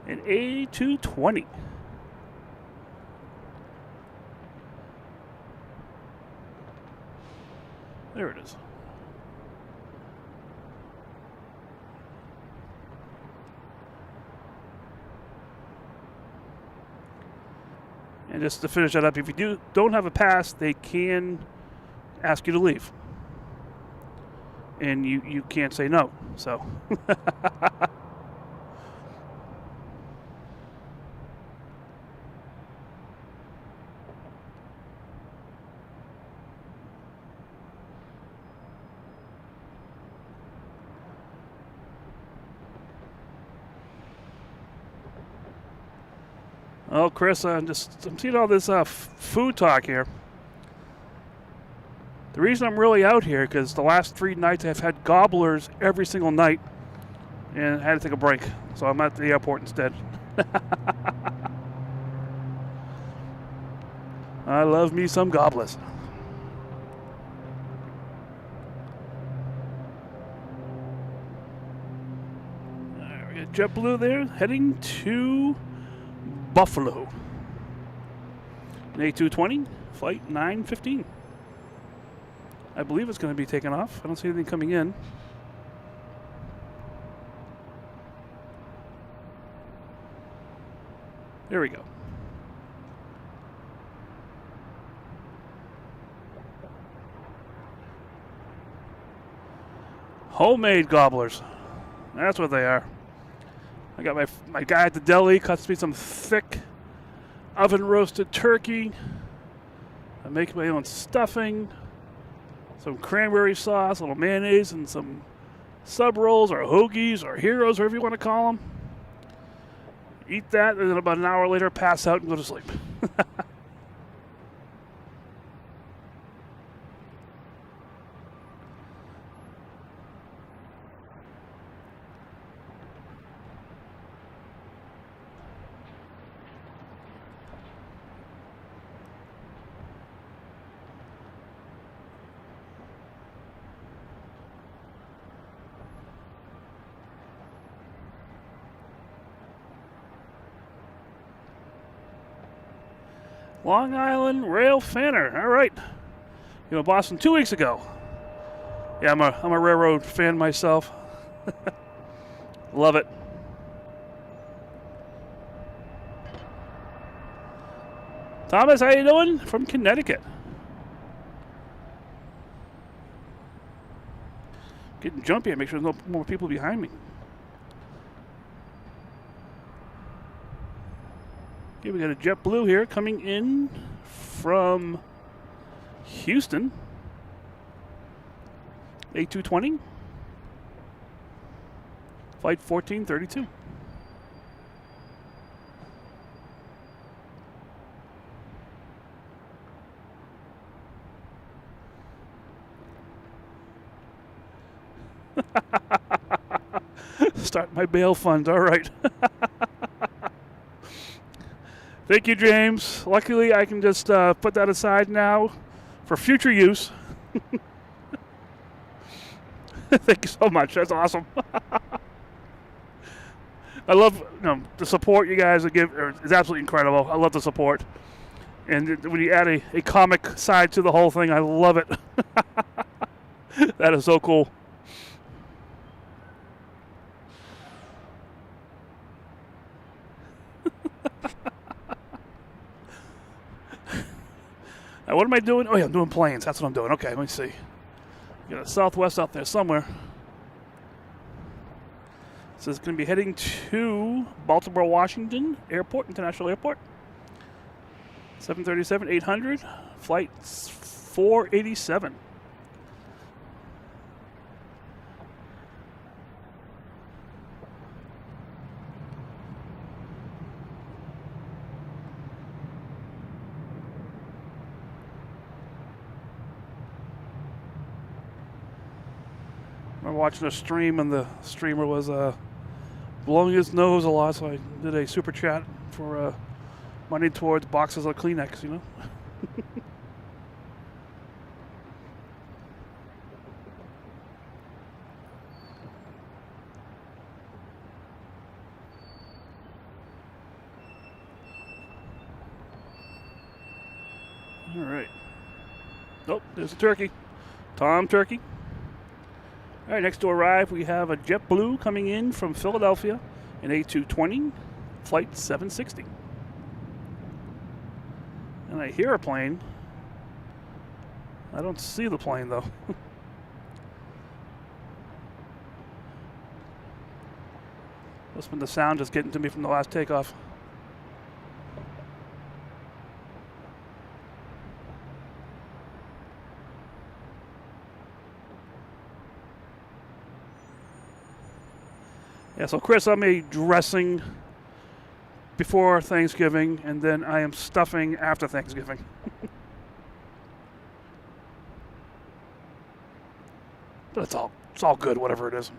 S1: an A220. There it is. And just to finish that up, if you don't have a pass, they can ask you to leave. And you can't say no. So oh, Chris, I'm seeing all this food talk here. The reason I'm really out here because the last 3 nights I've had gobblers every single night and I had to take a break. So I'm at the airport instead. I love me some gobblers. We got JetBlue there, heading to Buffalo. An A220, flight 915. I believe it's going to be taken off. I don't see anything coming in. There we go. Homemade gobblers. That's what they are. I got my guy at the deli cuts me some thick oven roasted turkey. I make my own stuffing, some cranberry sauce, a little mayonnaise, and some sub rolls or hoagies or heroes, whatever you want to call them. Eat that, and then about an hour later, pass out and go to sleep. Long Island Rail Fanner. All right. You know, Boston 2 weeks ago. Yeah, I'm a railroad fan myself. Love it. Thomas, how you doing? From Connecticut. Getting jumpy. I make sure there's no more people behind me. Okay, we got a JetBlue here coming in from Houston. A220. Flight 1432. Start my bail fund. All right. Thank you, James. Luckily, I can just put that aside now for future use. Thank you so much. That's awesome. I love the support you guys give. It's absolutely incredible. I love the support. And when you add a comic side to the whole thing, I love it. That is so cool. What am I doing? Oh, yeah, I'm doing planes. That's what I'm doing. Okay, let me see. Got a Southwest out there somewhere. So it's going to be heading to Baltimore, Washington Airport, International Airport. 737-800, flight 487. I'm watching a stream, and the streamer was blowing his nose a lot, so I did a super chat for money towards boxes of Kleenex, you know. All right. Nope, there's a turkey. Tom Turkey. All right, next to arrive, we have a JetBlue coming in from Philadelphia, an A220, flight 760. And I hear a plane. I don't see the plane, though. Must have been the sound just getting to me from the last takeoff. Yeah, so Chris, I'm a dressing before Thanksgiving, and then I am stuffing after Thanksgiving. But it's all good, whatever it is.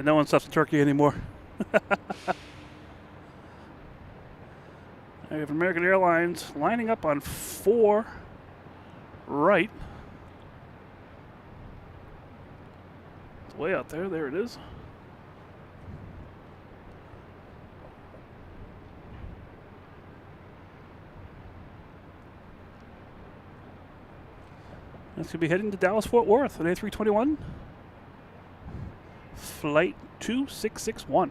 S1: And no one stuffs in Turkey anymore. I have American Airlines lining up on 4 right. It's way out there. There it is. That's going to be heading to Dallas-Fort Worth on A321. Flight 2661.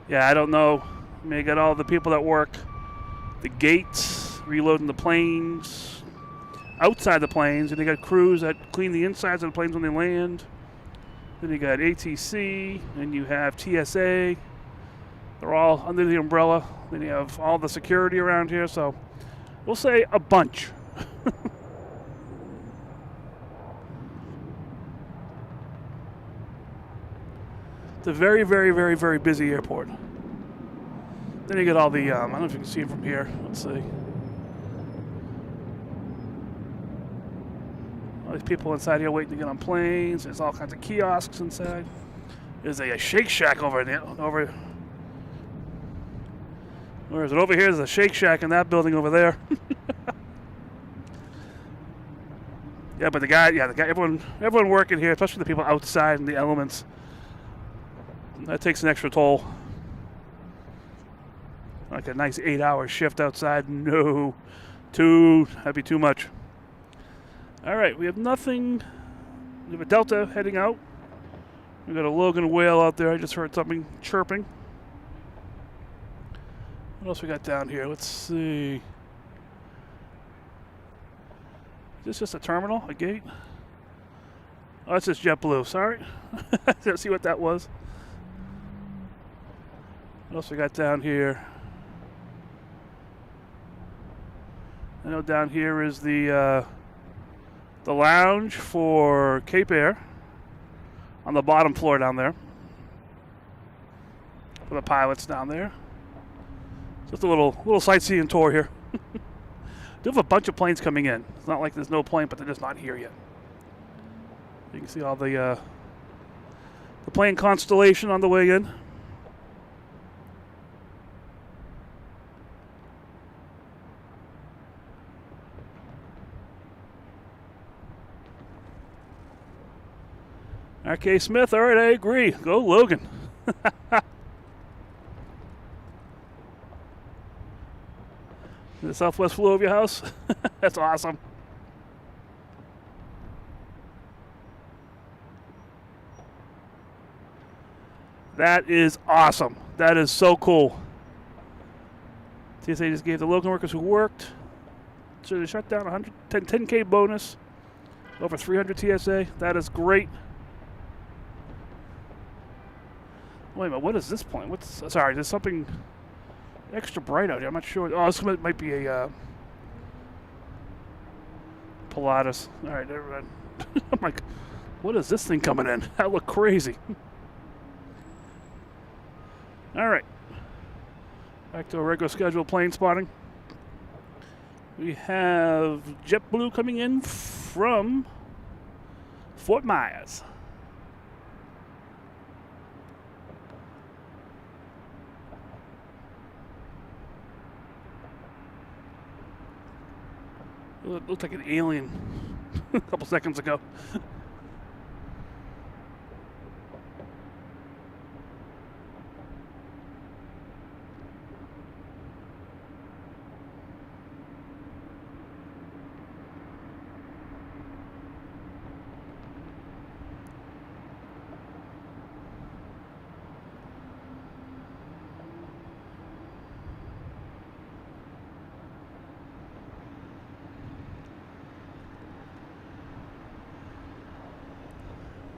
S1: Yeah, I don't know. I mean, I got all the people that work the gates, reloading the planes, outside the planes, and they got crews that clean the insides of the planes when they land. Then you got ATC, and you have TSA. They're all under the umbrella. Then you have all the security around here, so we'll say a bunch. It's a very, very, very, very busy airport. Then you get all the, I don't know if you can see it from here. Let's see. All these people inside here waiting to get on planes. There's all kinds of kiosks inside. There's a Shake Shack over there. Where is it? Over here, there's a Shake Shack in that building over there. Yeah, but the guy, everyone working here, especially the people outside in the elements, that takes an extra toll. Like a nice 8-hour shift outside. No. That'd be too much. All right, we have nothing. We have a Delta heading out. We got a Logan whale out there. I just heard something chirping. What else we got down here? Let's see. Is this just a terminal, a gate? Oh, that's just JetBlue. Sorry. Didn't see what that was. What else we got down here? I know down here is the lounge for Cape Air on the bottom floor down there for the pilots down there. Just a little sightseeing tour here. Do have a bunch of planes coming in. It's not like there's no plane, but they're just not here yet. You can see all the plane constellation on the way in. R.K. Smith, all right, I agree. Go Logan. The Southwest flew over your house? That's awesome. That is awesome. That is so cool. TSA just gave the Logan workers who worked, so they shut down 10K bonus, over 300 TSA. That is great. Wait a minute, what is this plane? Sorry, there's something extra bright out here. I'm not sure. Oh, this might be a Pilatus. All right, never mind. I'm like, what is this thing coming in? That looked crazy. All right. Back to a regular scheduled plane spotting. We have JetBlue coming in from Fort Myers. It looked like an alien a couple seconds ago.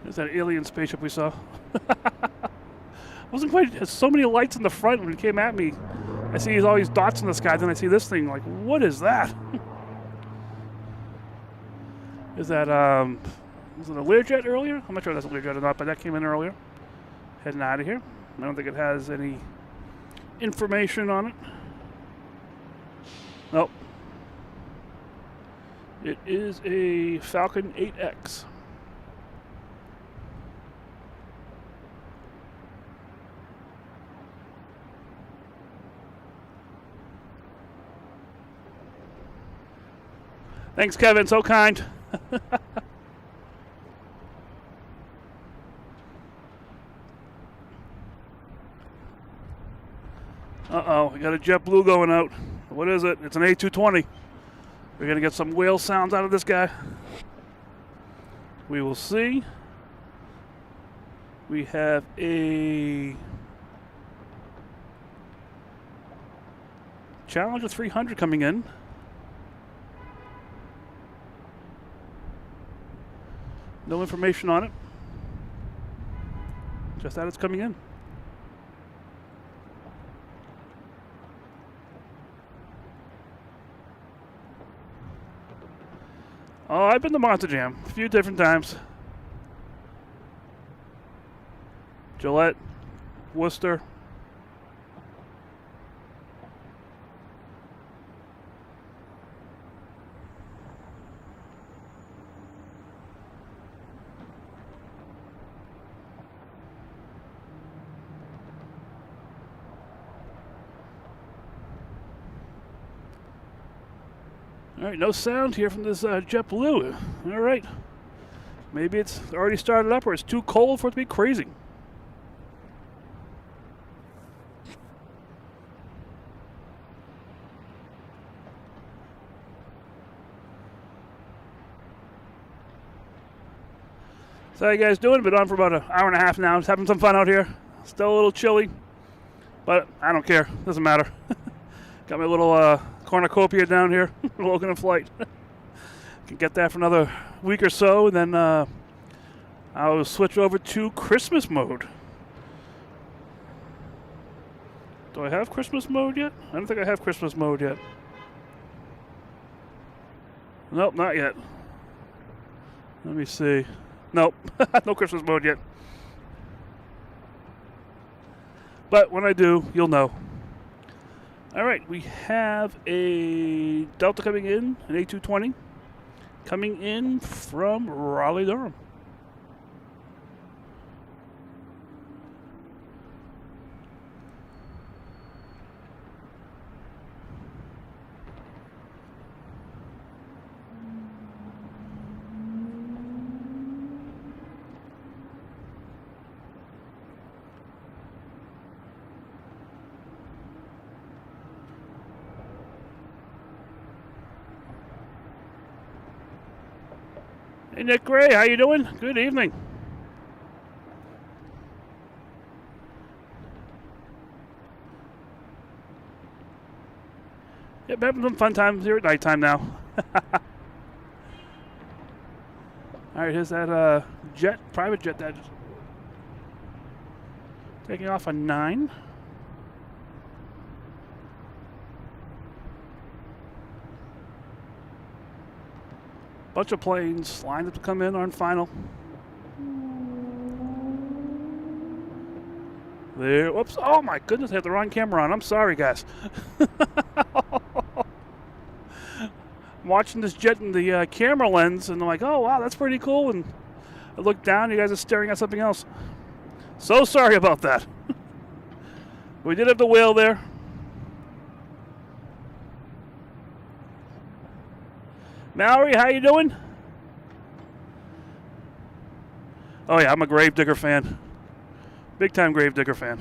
S1: There's that alien spaceship we saw. Wasn't quite. There's so many lights in the front when it came at me. I see all these dots in the sky. Then I see this thing. Like, what is that? Is that Was it a Learjet earlier? I'm not sure if that's a Learjet or not, but that came in earlier. Heading out of here. I don't think it has any information on it. Nope. It is a Falcon 8X. Thanks, Kevin. So kind. Uh-oh, we got a JetBlue going out. What is it? It's an A220. We're going to get some whale sounds out of this guy. We will see. We have a Challenger 300 coming in. No information on it. Just that it's coming in. Oh, I've been to Monster Jam a few different times. Gillette, Worcester. All right, no sound here from this JetBlue. All right. Maybe it's already started up or it's too cold for it to be crazy. So how you guys doing? Been on for about an hour and a half now. Just having some fun out here. Still a little chilly, but I don't care. Doesn't matter. Got my little cornucopia down here, Logan Inflight. Can get that for another week or so, and then I'll switch over to Christmas mode. Do I have Christmas mode yet? I don't think I have Christmas mode yet. Nope, not yet. Let me see. Nope, no Christmas mode yet. But when I do, you'll know. All right, we have a Delta coming in, an A220, coming in from Raleigh, Durham. Hey, Nick Gray, how you doing? Good evening. Yep, having some fun times here at nighttime now. All right, here's that jet, private jet that's taking off on 9. Bunch of planes lined up to come in on final. There, whoops, oh my goodness, I had the wrong camera on. I'm sorry, guys. I'm watching this jet in the camera lens, and I'm like, oh, wow, that's pretty cool. And I look down, you guys are staring at something else. So sorry about that. We did have the whale there. Mallory, how you doing? Oh yeah, I'm a Gravedigger fan. Big time Gravedigger fan.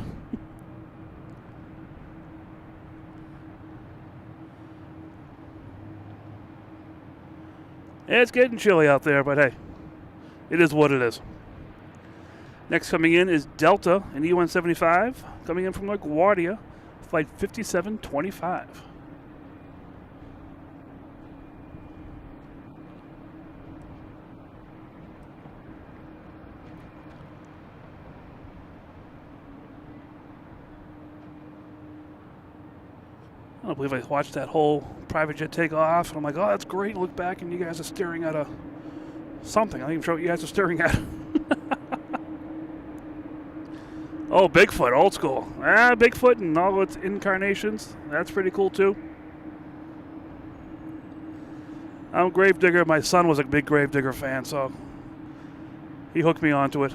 S1: Yeah, it's getting chilly out there, but hey, it is what it is. Next coming in is Delta, an E175, coming in from LaGuardia, flight 5725. I don't believe I watched that whole private jet take off, and I'm like, oh, that's great. Look back, and you guys are staring at a something. I'm not even sure what you guys are staring at. Oh, Bigfoot, old school. Bigfoot and all its incarnations. That's pretty cool too. I'm a Gravedigger. My son was a big Gravedigger fan, so he hooked me onto it.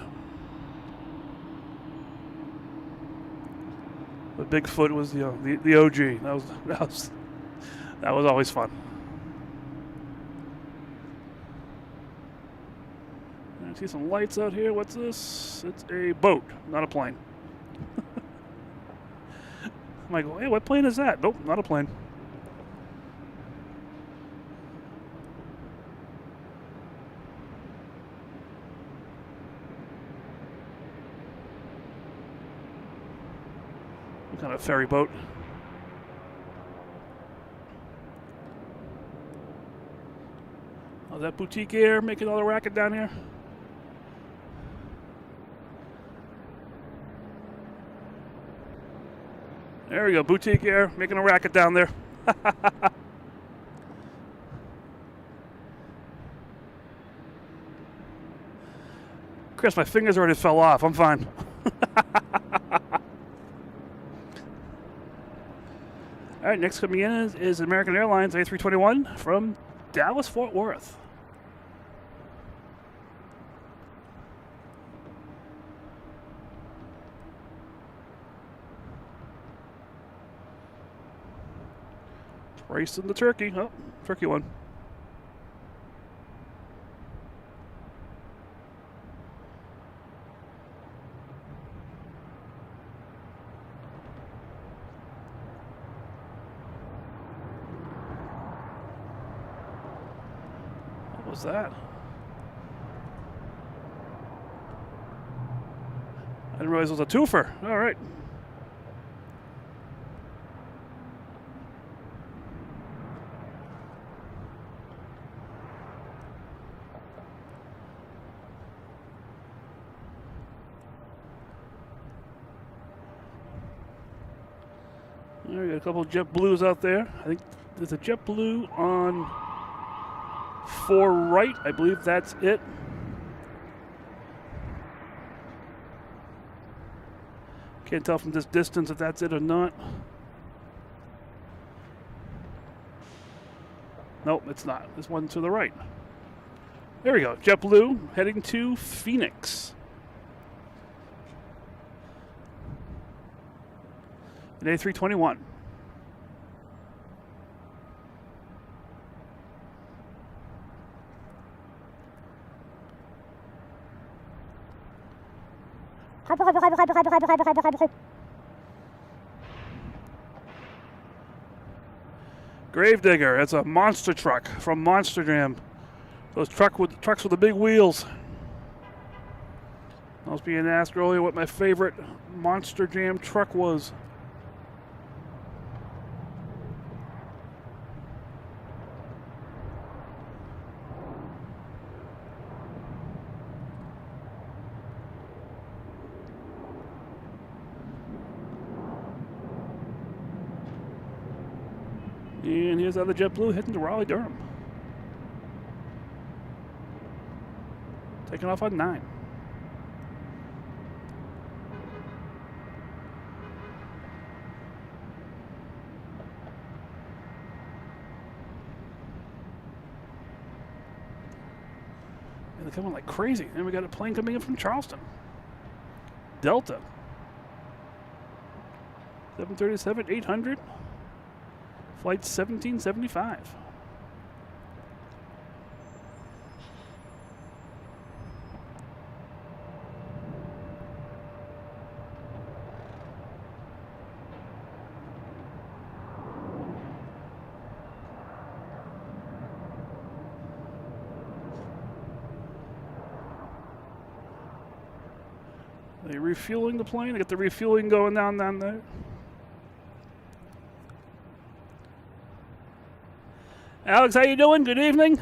S1: But Bigfoot was the OG. That was always fun. I see some lights out here. What's this? It's a boat, not a plane. I'm like, hey, what plane is that? Nope, not a plane. What kind of ferry boat? Oh, that Boutique Air making all the racket down here? There we go, Boutique Air, making a racket down there. Chris, my fingers already fell off. I'm fine. All right, next coming in is American Airlines A321 from Dallas, Fort Worth. Race in the turkey. Oh, turkey one. What was that? I didn't realize it was a twofer. All right. We got a couple of JetBlues out there. I think there's a JetBlue on 4 right. I believe that's it. Can't tell from this distance if that's it or not. Nope, it's not. There's one to the right. There we go. JetBlue heading to Phoenix. An A321. Gravedigger. It's a monster truck from Monster Jam. Those trucks with the big wheels. I was being asked earlier what my favorite Monster Jam truck was. And here's the other JetBlue heading to Raleigh-Durham. Taking off on 9. And they're coming like crazy. And we got a plane coming in from Charleston. Delta. 737-800. Flight 1775. Are they refueling the plane? They got the refueling going down there. Alex, how you doing? Good evening.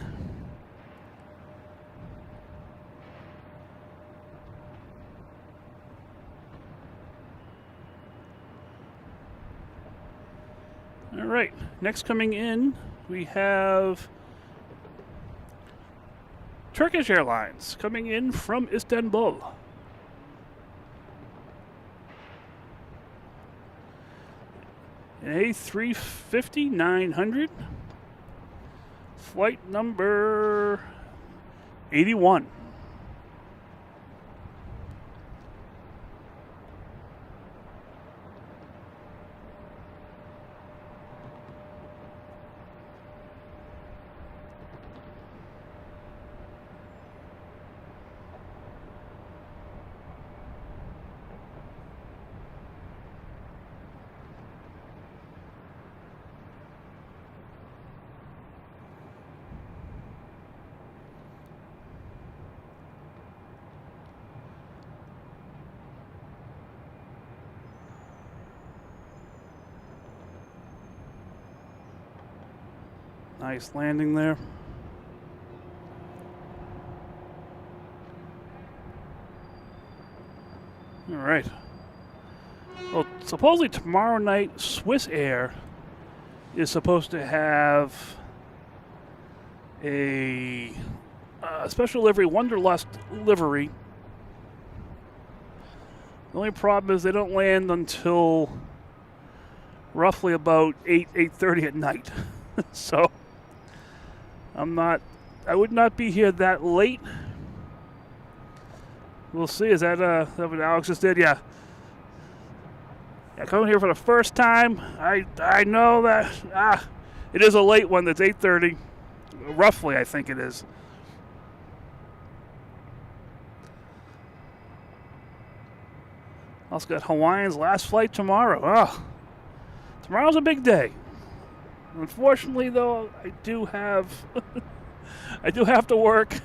S1: All right. Next coming in, we have Turkish Airlines coming in from Istanbul. An A350-900. Flight number 81. Nice landing there. All right. Well, supposedly tomorrow night, Swiss Air is supposed to have a special livery, Wanderlust livery. The only problem is they don't land until roughly about 8:30 at night. So I would not be here that late. We'll see. Is that what Alex just did? Yeah. Coming here for the first time. I know that it is a late one. That's 8:30, roughly. I think it is. Also got Hawaiian's last flight tomorrow. Oh, tomorrow's a big day. Unfortunately, though, I do have to work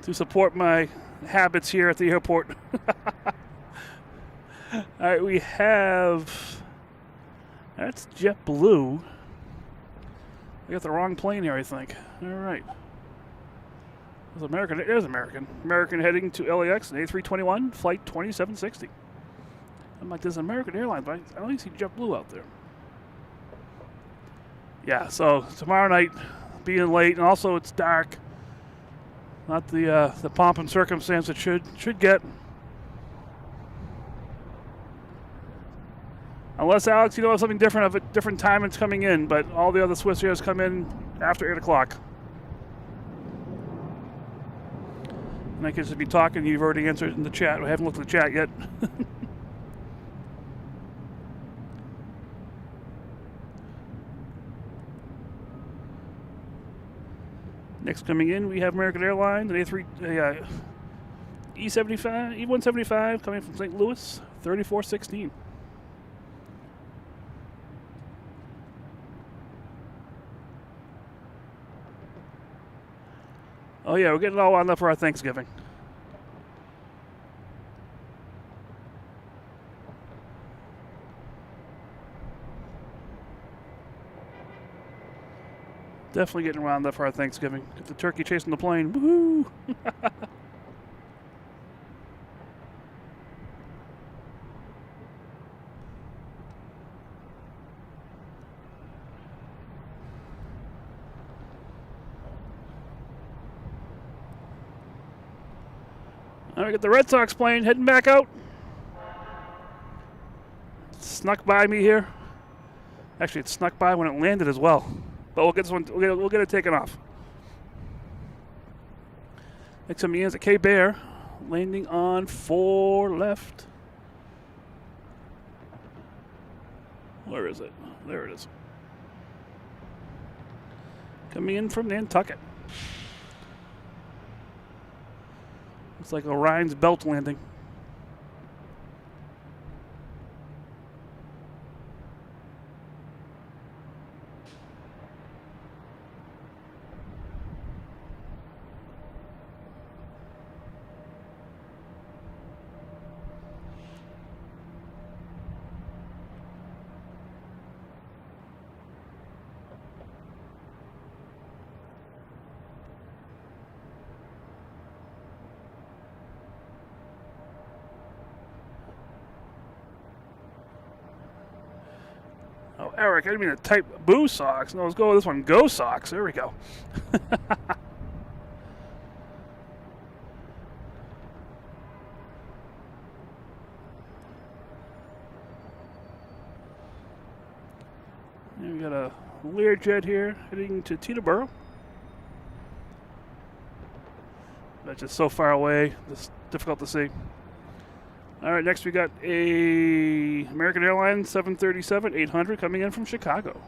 S1: to support my habits here at the airport. All right, we have that's JetBlue. I got the wrong plane here, I think. All right. It was American. It is American. American heading to LAX, an A321, flight 2760. I'm like, there's an American airline, but I only see JetBlue out there. Yeah, so tomorrow night, being late, and also it's dark. Not the pomp and circumstance it should get. Unless, Alex, you know something different of a different time it's coming in, but all the other Swiss Airs come in after 8 o'clock. And I could just be talking, you've already answered in the chat. I haven't looked at the chat yet. Next coming in, we have American Airlines, an E175 coming from St. Louis, 3416. Oh yeah, we're getting all wound up for our Thanksgiving. Definitely getting wound up for our Thanksgiving. Get the turkey chasing the plane. Woohoo! All right, got the Red Sox plane heading back out. Snuck by me here. Actually, it snuck by when it landed as well. But we'll get this one. We'll get it taken off. Next up is a K Bear, landing on 4 left. Where is it? There it is. Coming in from Nantucket. Looks like Orion's belt landing. Oh, Eric, I didn't mean to type boo socks. No, let's go with this one. Go socks. There we go. And we got a Learjet here heading to Teterboro. That's just so far away, it's difficult to see. All right, next we got a American Airlines 737-800 coming in from Chicago.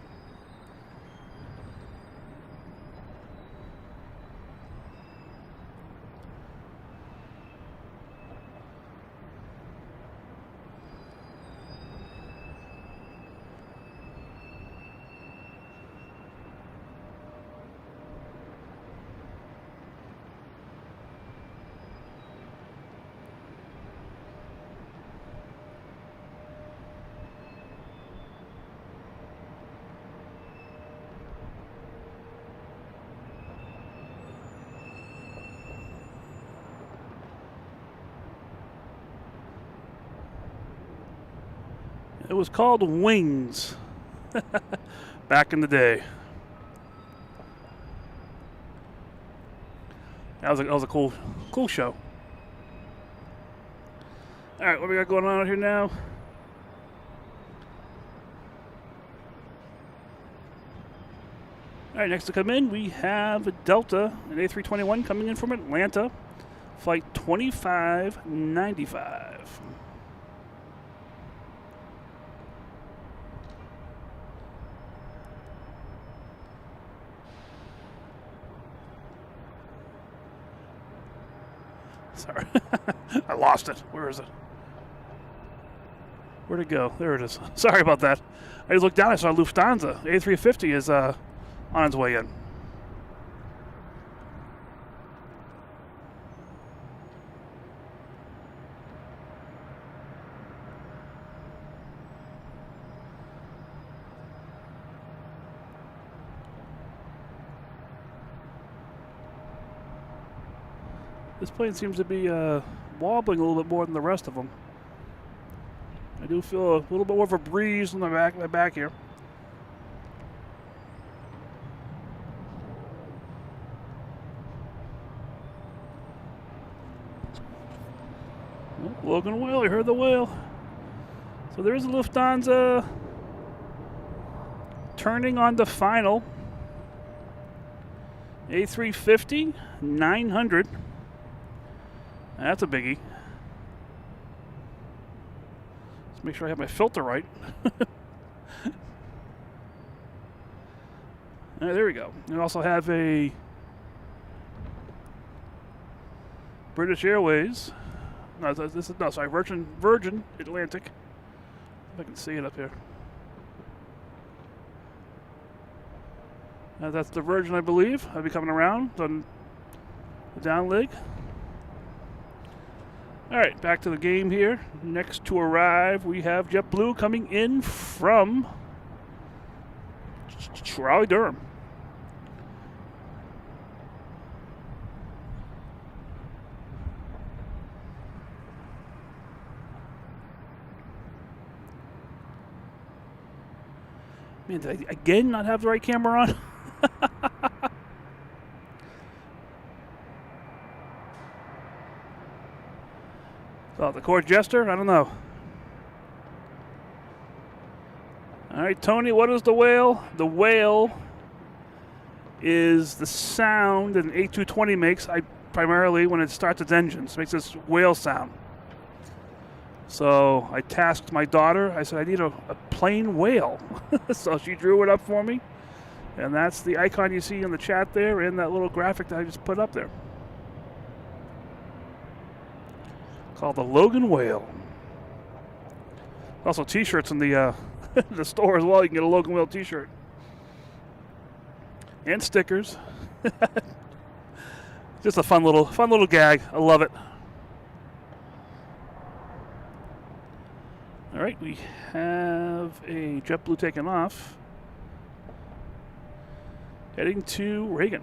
S1: It was called Wings back in the day. That was a cool show. All right, what we got going on out here now? All right, next to come in, we have a Delta, an A321 coming in from Atlanta, flight 2595. Sorry, I lost it. Where is it? Where'd it go? There it is. Sorry about that. I just looked down. I saw Lufthansa. A350 is on its way in. This plane seems to be wobbling a little bit more than the rest of them. I do feel a little bit more of a breeze on my back here. Oh, Logan whale, you heard the whale. So there is a Lufthansa turning on the final A350-900. That's a biggie. Let's make sure I have my filter right. There we go. We also have a British Airways. No, this is sorry, Virgin Atlantic. If I can see it up here. That's the Virgin, I believe. I'll be coming around on the down leg. All right, back to the game here. Next to arrive, we have JetBlue coming in from Raleigh-Durham. Man, did I again not have the right camera on? Oh, the court jester? I don't know. All right, Tony, what is the whale? The whale is the sound that an A220 makes, primarily when it starts its engines. It makes this whale sound. So I tasked my daughter. I said, I need a plain whale. So she drew it up for me. And that's the icon you see in the chat there and that little graphic that I just put up there. Called the Logan Whale. Also t-shirts in the the store as well. You can get a Logan Whale t-shirt. And stickers. Just a fun little gag. I love it. All right, we have a JetBlue taking off. Heading to Reagan.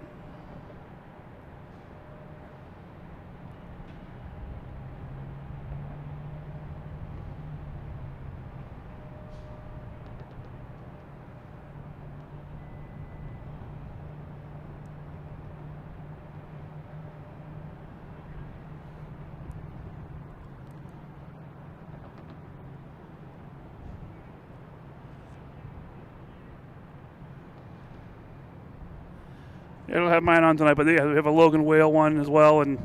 S1: I don't have mine on tonight, but yeah, we have a Logan Whale one as well. And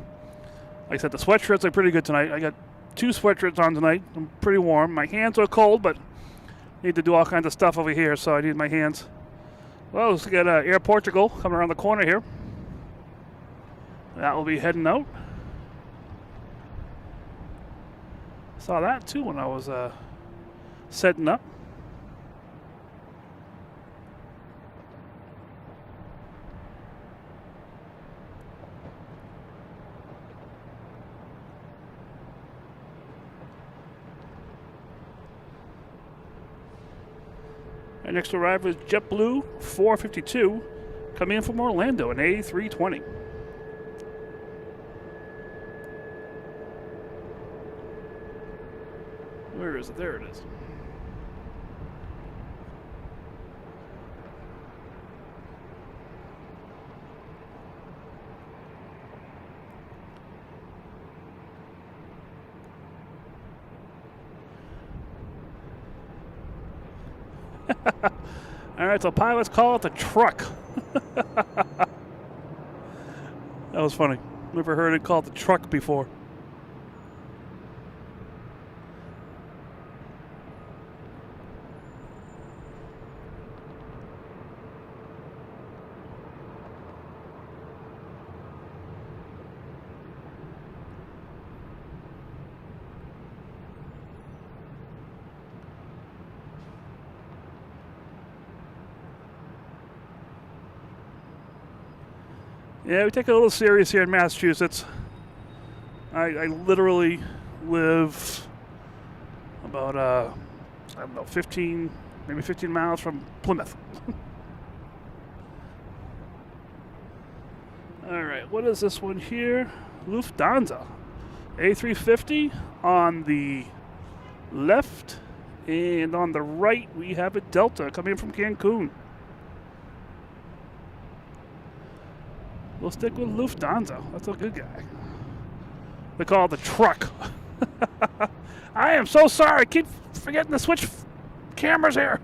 S1: like I said, the sweatshirts are pretty good tonight. I got 2 sweatshirts on tonight. I'm pretty warm. My hands are cold, but I need to do all kinds of stuff over here, so I need my hands. Well, let's get Air Portugal coming around the corner here. That will be heading out. Saw that too when I was setting up. Our next arrival is JetBlue 452 coming in from Orlando, an A320. Where is it? There it is. All right, so pilots call it the truck. That was funny. Never heard it called the truck before. Yeah, we take it a little serious here in Massachusetts. I literally live about, I don't know, 15, maybe 15 miles from Plymouth. All right, what is this one here? Lufthansa. A350 on the left, and on the right we have a Delta coming in from Cancun. We'll stick with Lufthansa. That's a good guy. They call it the truck. I am so sorry. I keep forgetting to switch cameras here.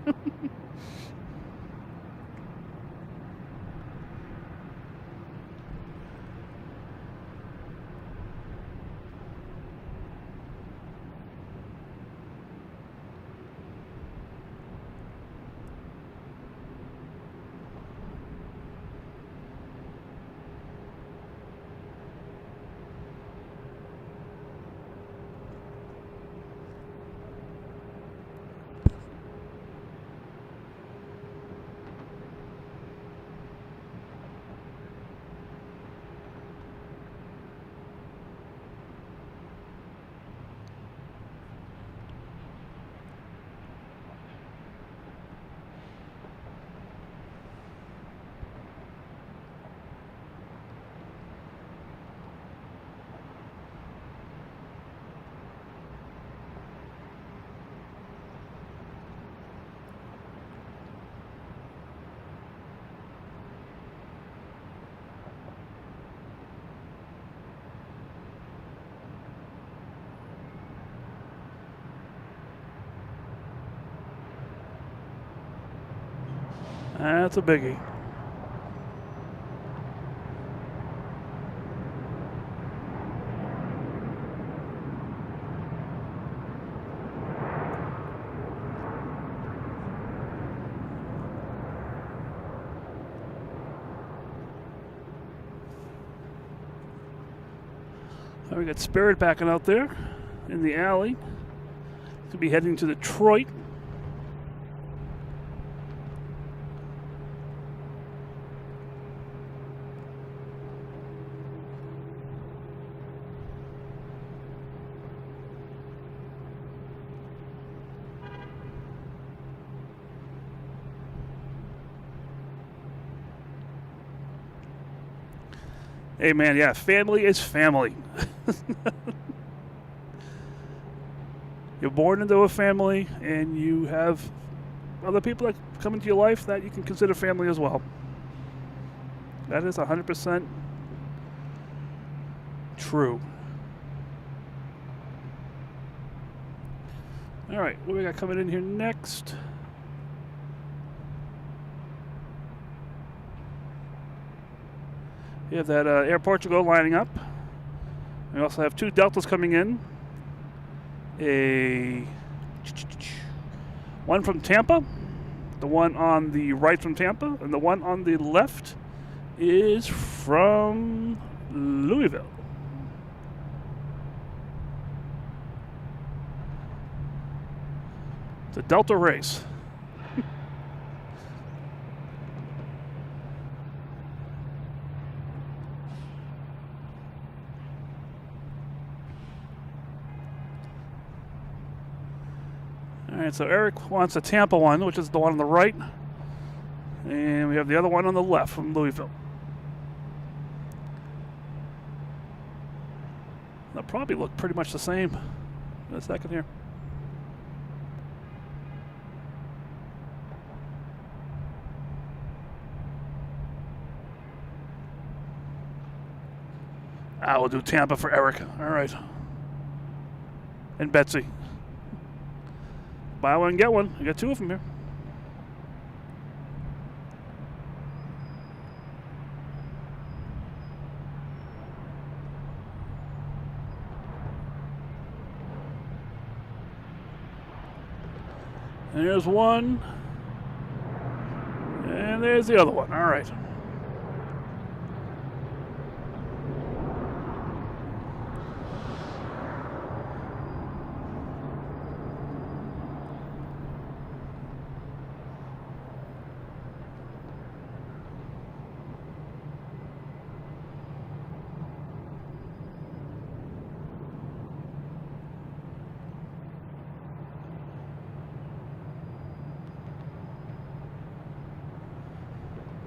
S1: That's a biggie. We got Spirit backing out there in the alley. Could be heading to Detroit. Hey man, yeah, family is family. You're born into a family, and you have other people that come into your life that you can consider family as well. That is 100% true. All right, what do we got coming in here next? We have that Air Portugal lining up. We also have two Deltas coming in. One from Tampa, the one on the right from Tampa, and the one on the left is from Louisville. It's a Delta race. All right, so Eric wants a Tampa one, which is the one on the right. And we have the other one on the left from Louisville. They'll probably look pretty much the same in a second here. I will do Tampa for Eric. All right. And Betsy. Buy one, get one. I got two of them here. And there's one. And there's the other one. All right.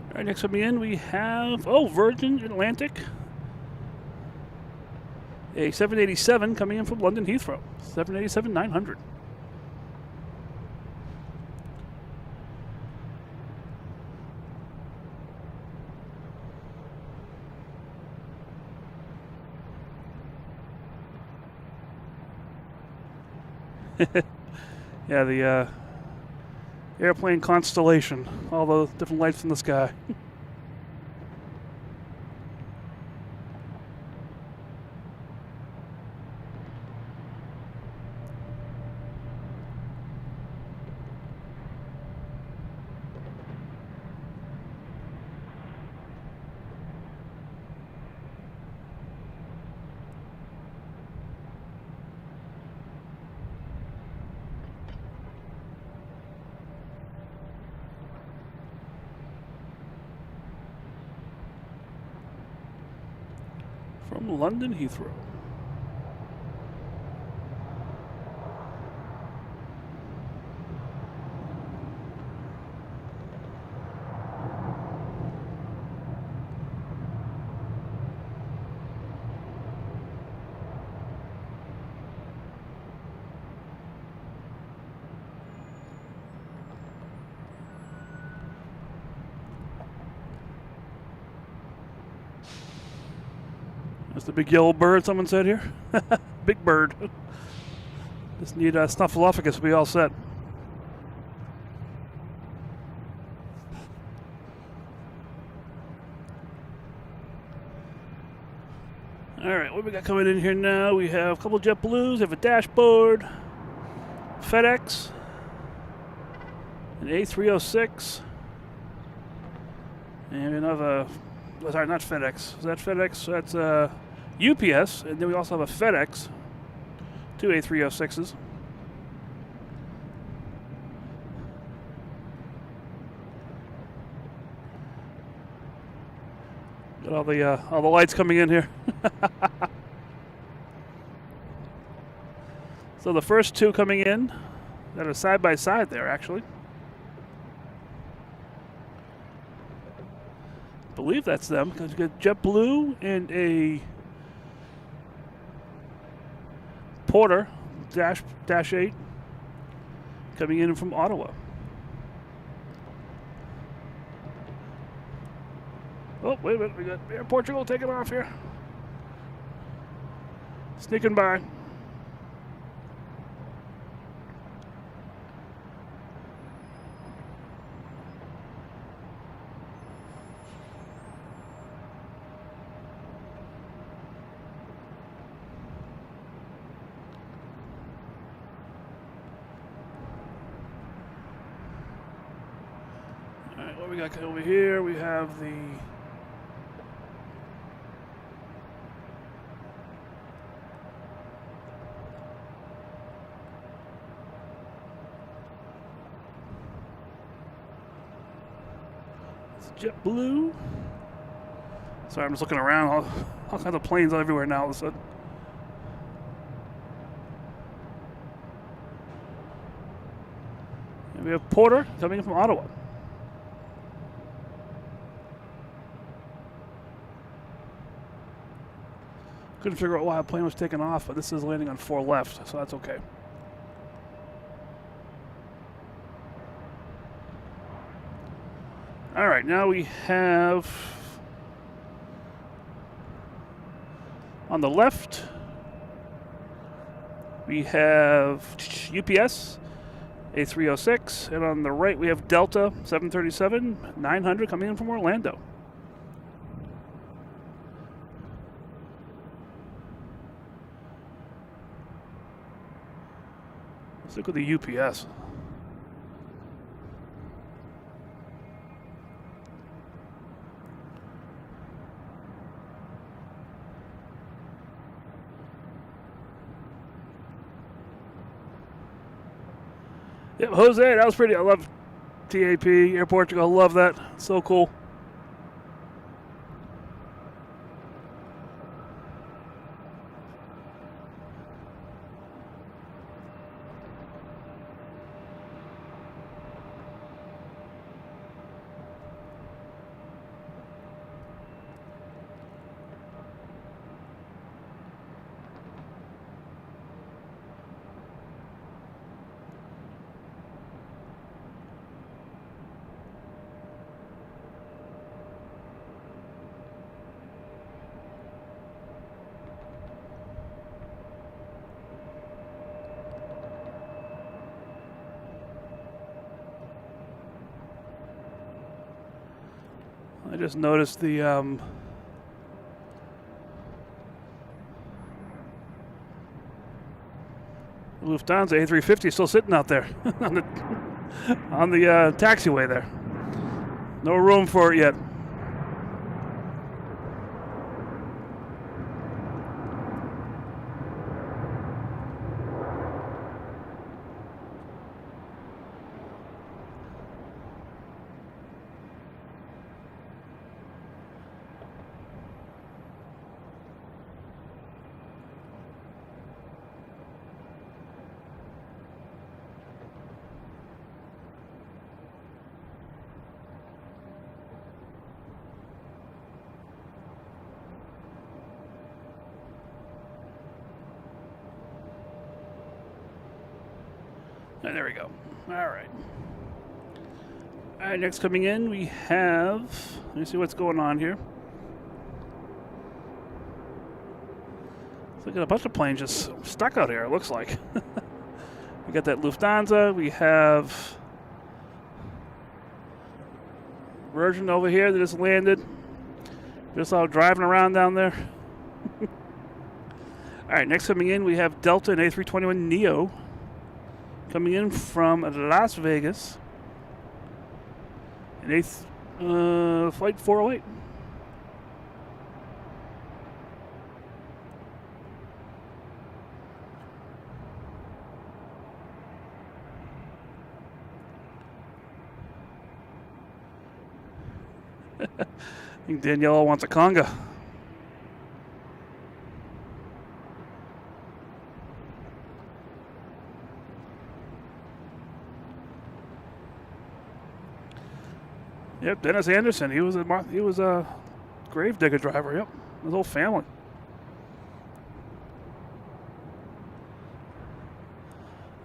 S1: All right, next coming in we have, Virgin Atlantic. A 787 coming in from London Heathrow. 787-900. Yeah, the airplane constellation, all the different lights in the sky. From London Heathrow. That's the big yellow bird, someone said here. Big bird. Just need a snuffleupagus to be all set. All right, what we got coming in here now? We have a couple of JetBlues. We have a dashboard, FedEx, an A306, and another. Sorry, not FedEx. Is that FedEx? That's UPS, and then we also have a FedEx, two A306s. Got all the lights coming in here. So the first two coming in that are side by side there, actually. I believe that's them, because you got JetBlue and a Porter Dash 8 coming in from Ottawa. Oh, wait a minute, we got Air Portugal taking off here. Sneaking by. What we got over here? We have the JetBlue. Sorry, I'm just looking around. All kinds of planes everywhere now all of a sudden. And we have Porter coming in from Ottawa. Couldn't figure out why a plane was taking off, but this is landing on 4 left, so that's okay. All right, now we have on the left, we have UPS A306, and on the right we have Delta 737-900 coming in from Orlando. Let's look at the UPS. Yep, Jose, that was pretty. I love TAP, Air Portugal. Love that. So cool. I just noticed the Lufthansa A350 is still sitting out there on the taxiway there. No room for it yet. And there we go. All right. All right, next coming in, we have, let me see what's going on here. Look at a bunch of planes just stuck out here, it looks like. We got that Lufthansa. We have Virgin over here that just landed. Just out driving around down there. All right, next coming in, we have Delta and A321neo. Coming in from Las Vegas, and flight 408. I think Daniela wants a conga. Yep, Dennis Anderson. He was a gravedigger driver. Yep, his whole family.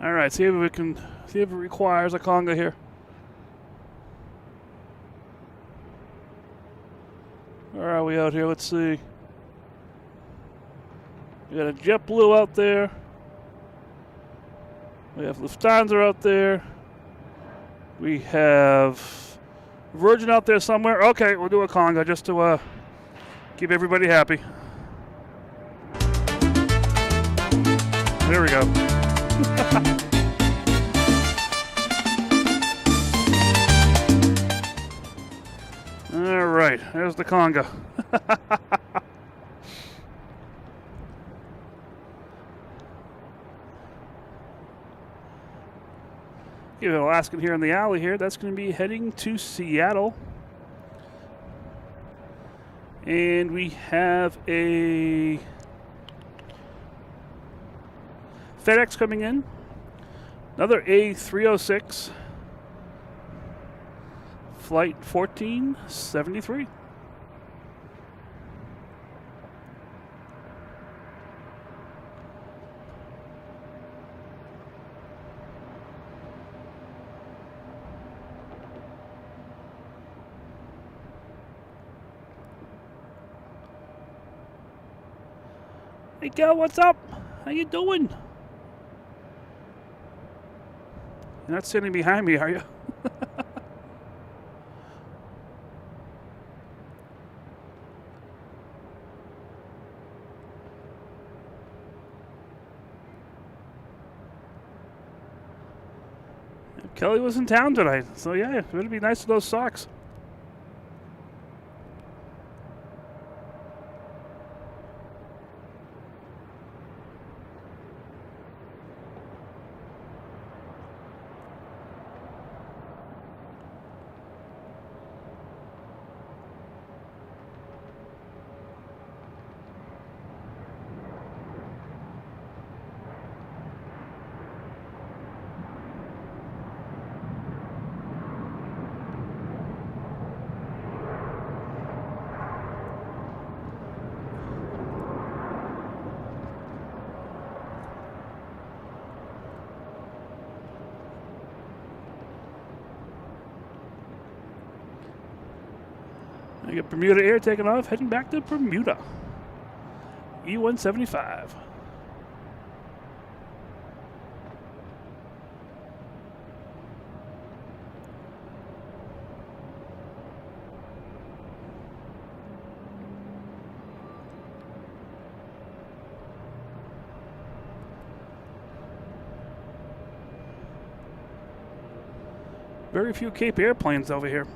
S1: All right, see if it requires a conga here. Where are we out here? Let's see. We got a JetBlue out there. We have Lufthansa out there. We have Virgin out there somewhere. Okay, we'll do a conga just to keep everybody happy. There we go. right, there's the conga. Give it Alaskan here in the alley here. That's going to be heading to Seattle. And we have a FedEx coming in. Another A306. Flight 1473. Hey, Gal, what's up? How you doing? You're not sitting behind me, are you? Kelly was in town tonight, so yeah, it would be nice with those socks. I get Bermuda Air taking off, heading back to Bermuda. E175. Very few Cape airplanes over here.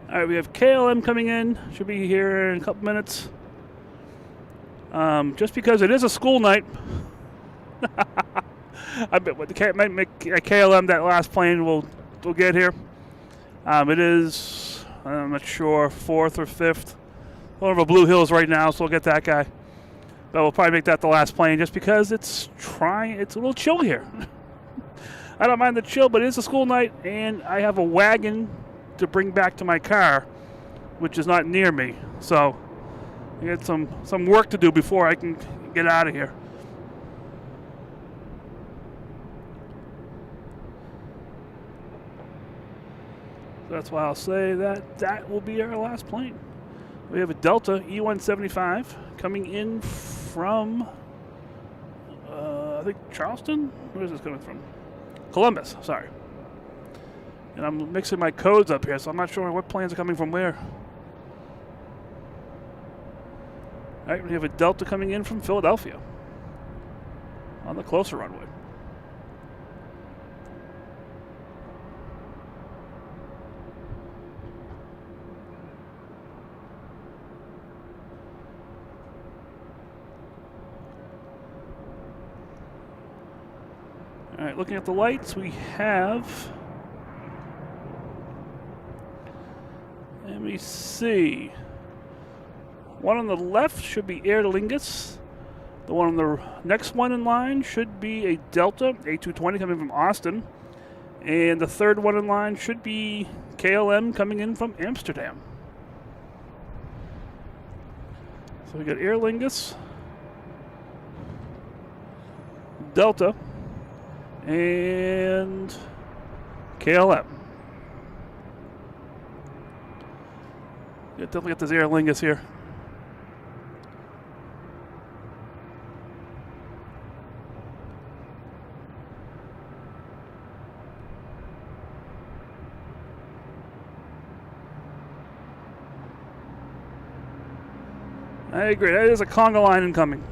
S1: All right, we have KLM coming in. Should be here in a couple minutes. Just because it is a school night, I bet what the might make KLM that last plane will get here. It is, I'm not sure, 4th or 5th. Over Blue Hills right now, so we'll get that guy. But we'll probably make that the last plane just because it's a little chill here. I don't mind the chill, but it is a school night, and I have a wagon to bring back to my car, which is not near me. So I got some work to do before I can get out of here. So that's why I'll say that will be our last plane. We have a Delta E175 coming in from I think Charleston. Where is this coming from? Columbus, sorry. And I'm mixing my codes up here, so I'm not sure what planes are coming from where. All right, we have a Delta coming in from Philadelphia on the closer runway. All right, looking at the lights, we have... Let me see. One on the left should be Aer Lingus. The one on the next one in line should be a Delta A220 coming from Austin. And the third one in line should be KLM coming in from Amsterdam. So we got Aer Lingus, Delta, and KLM. Yeah, definitely got this Aer Lingus here. I agree. That is a conga line incoming.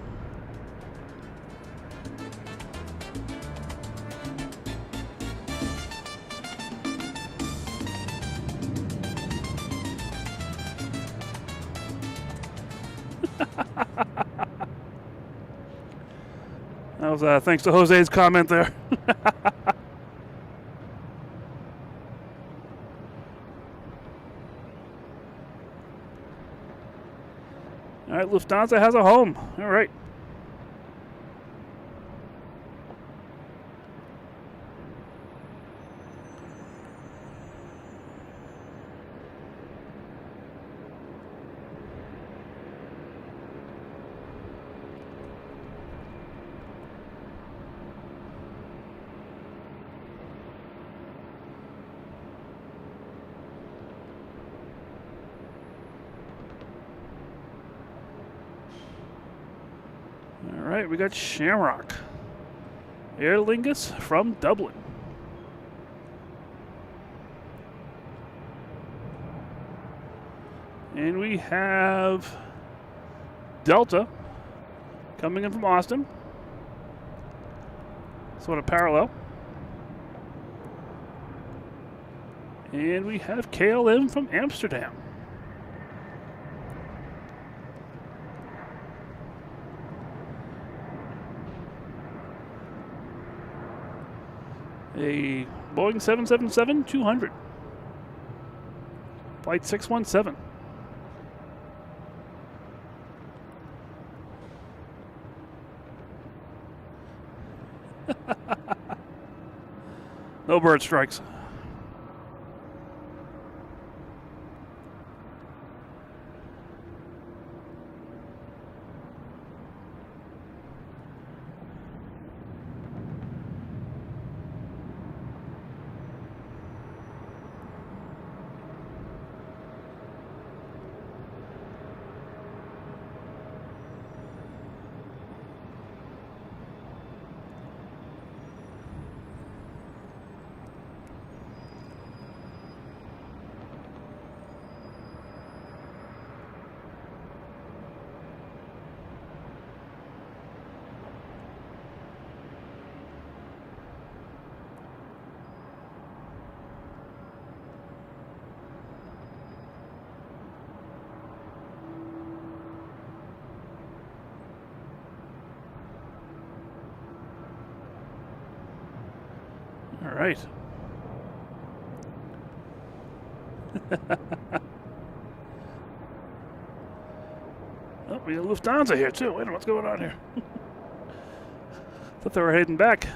S1: That was thanks to Jose's comment there. All right, Lufthansa has a home. All right. All right, we got Shamrock. Aer Lingus from Dublin. And we have Delta coming in from Austin. Sort of parallel. And we have KLM from Amsterdam. A Boeing 777-200. Flight 617. No bird strikes. All right. Oh, we got Lufthansa here too. Wait a minute, what's going on here? Thought they were heading back.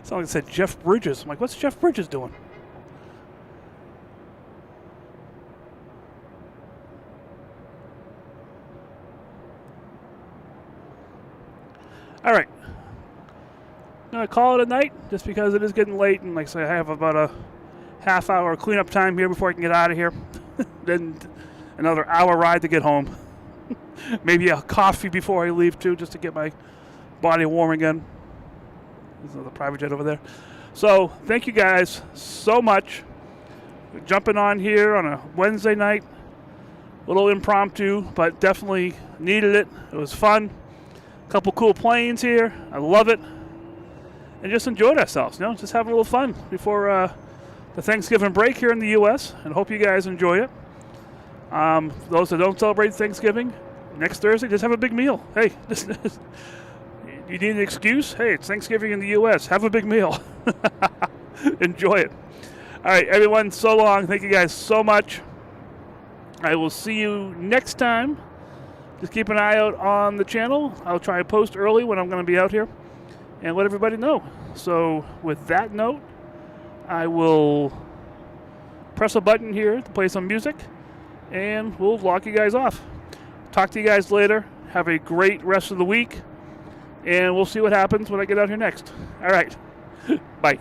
S1: Someone said Jeff Bridges. I'm like, what's Jeff Bridges doing? All right. I'm going to call it a night just because it is getting late. And like I say, I have about a half-hour cleanup time here before I can get out of here. Then another hour ride to get home. Maybe a coffee before I leave, too, just to get my body warm again. There's another private jet over there. So thank you guys so much for jumping on here on a Wednesday night. A little impromptu, but definitely needed it. It was fun. Couple cool planes here. I love it. And just enjoyed ourselves, just having a little fun before the Thanksgiving break here in the U.S. And hope you guys enjoy it. Those that don't celebrate Thanksgiving, next Thursday, just have a big meal. Hey, you need an excuse? Hey, it's Thanksgiving in the U.S. Have a big meal. Enjoy it. All right, everyone, so long. Thank you guys so much. I will see you next time. Just keep an eye out on the channel. I'll try to post early when I'm going to be out here and let everybody know. So with that note, I will press a button here to play some music, and we'll log you guys off. Talk to you guys later. Have a great rest of the week, and we'll see what happens when I get out here next. All right. Bye.